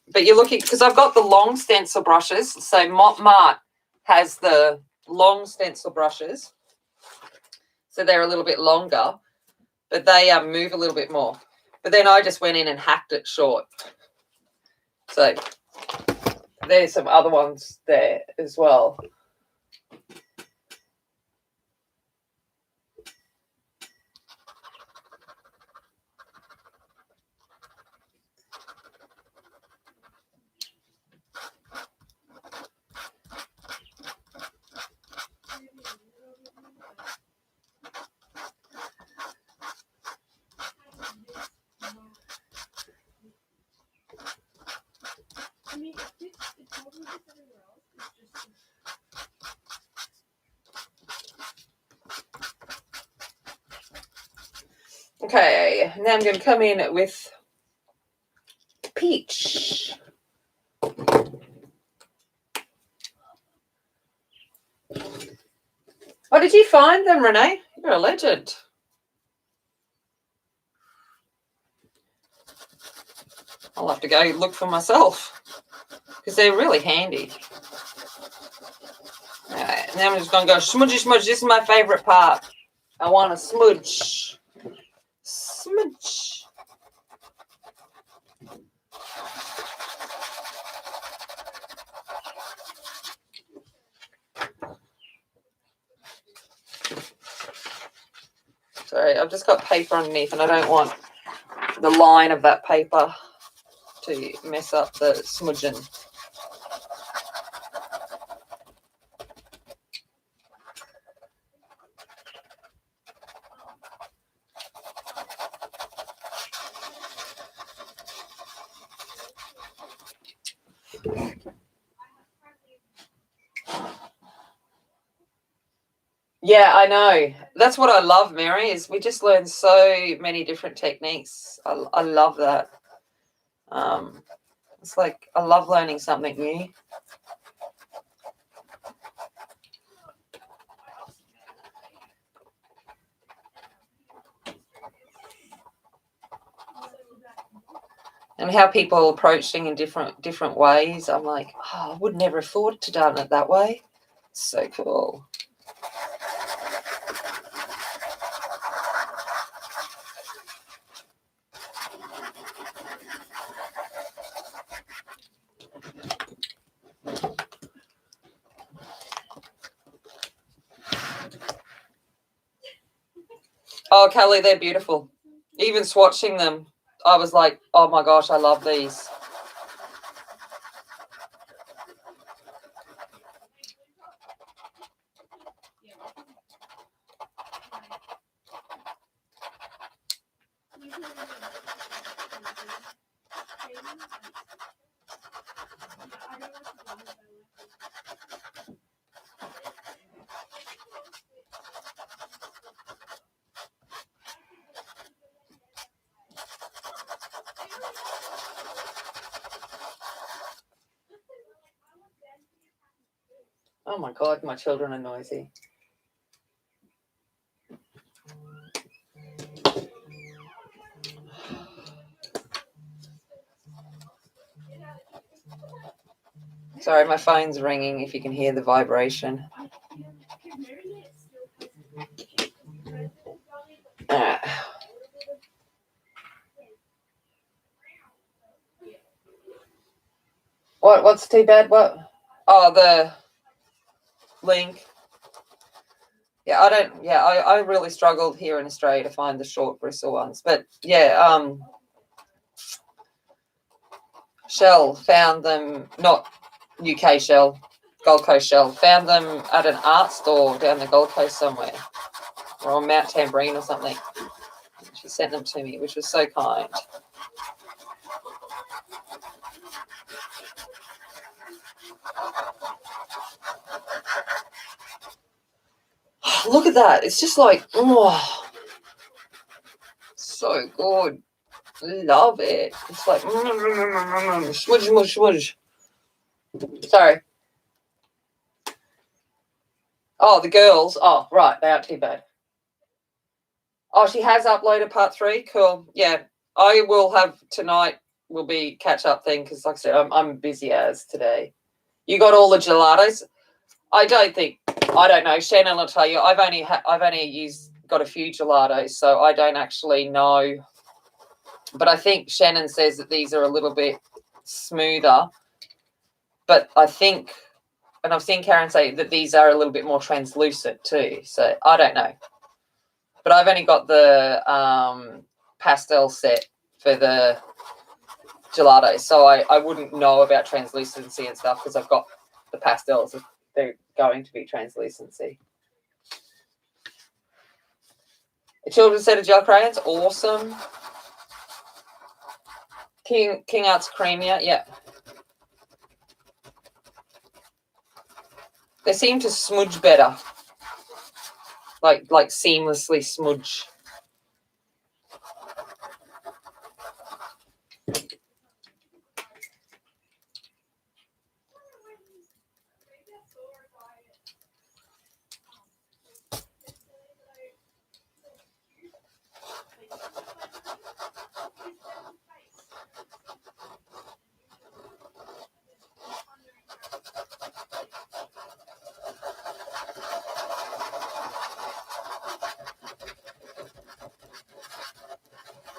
But you're looking, because I've got the long stencil brushes. So Mott has the long stencil brushes. So they're a little bit longer, but they move a little bit more. But then I just went in and hacked it short. So there's some other ones there as well. Okay, now I'm going to come in with peach. Oh, did you find them, Renee? You're a legend. I'll have to go look for myself because they're really handy. All right, Now I'm just going to go smudgy smudge. This is my favourite part. I want to smudge. Smudge. Sorry, I've just got paper underneath and I don't want the line of that paper to mess up the smudging. Yeah, I know. That's what I love, Mary, is we just learn so many different techniques. I love that. It's like I love learning something new. And how people approach things in different ways. I'm like, oh, I would never have thought to done it that way. So cool. Oh, Kelly, they're beautiful. Even swatching them, I was like, oh my gosh, I love these. Oh my God, my children are noisy. Sorry, my phone's ringing if you can hear the vibration. What's too bad? What? Oh, the link. Yeah, I really struggled here in Australia to find the short bristle ones. But yeah, Shell found them, not UK Shell, Gold Coast Shell, found them at an art store down the Gold Coast somewhere, or on Mount Tamborine or something. She sent them to me, which was so kind. Look at that. It's just like, oh, so good. Love it. It's like, smudge, smudge, smudge. Sorry. Oh, the girls. Oh, right. They aren't too bad. Oh, she has uploaded part 3. Cool. Yeah. I will have tonight will be catch up thing because, like I said, I'm busy as today. You got all the gelatos? I don't know. Shannon will tell you. I've only got a few gelatos, so I don't actually know. But I think Shannon says that these are a little bit smoother. But I think, and I've seen Karen say that these are a little bit more translucent too. So I don't know. But I've only got the pastel set for the gelato, so I wouldn't know about translucency and stuff because I've got the pastels. They're going to be translucency. A children's set of gel crayons, awesome. King Arts Creamier, yeah. They seem to smudge better, like seamlessly smudge.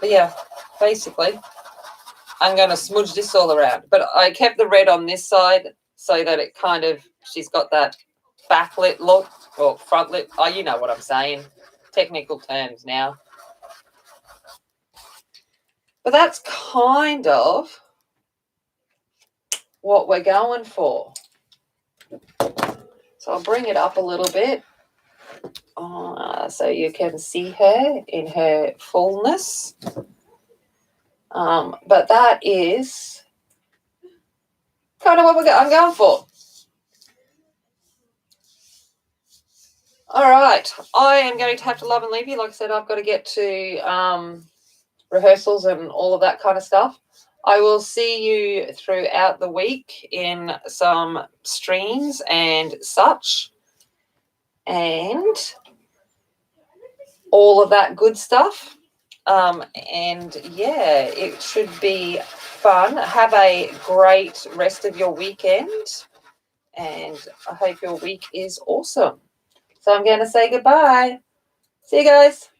But yeah, basically, I'm going to smudge this all around. But I kept the red on this side so that it kind of, she's got that backlit look, or frontlit. Oh, you know what I'm saying. Technical terms now. But that's kind of what we're going for. So I'll bring it up a little bit so you can see her in her fullness. But that is kind of what I'm going for. All right. I am going to have to love and leave you. Like I said, I've got to get to rehearsals and all of that kind of stuff. I will see you throughout the week in some streams and such. And all of that good stuff. And yeah, it should be fun. Have a great rest of your weekend. And I hope your week is awesome. So I'm going to say goodbye. See you guys.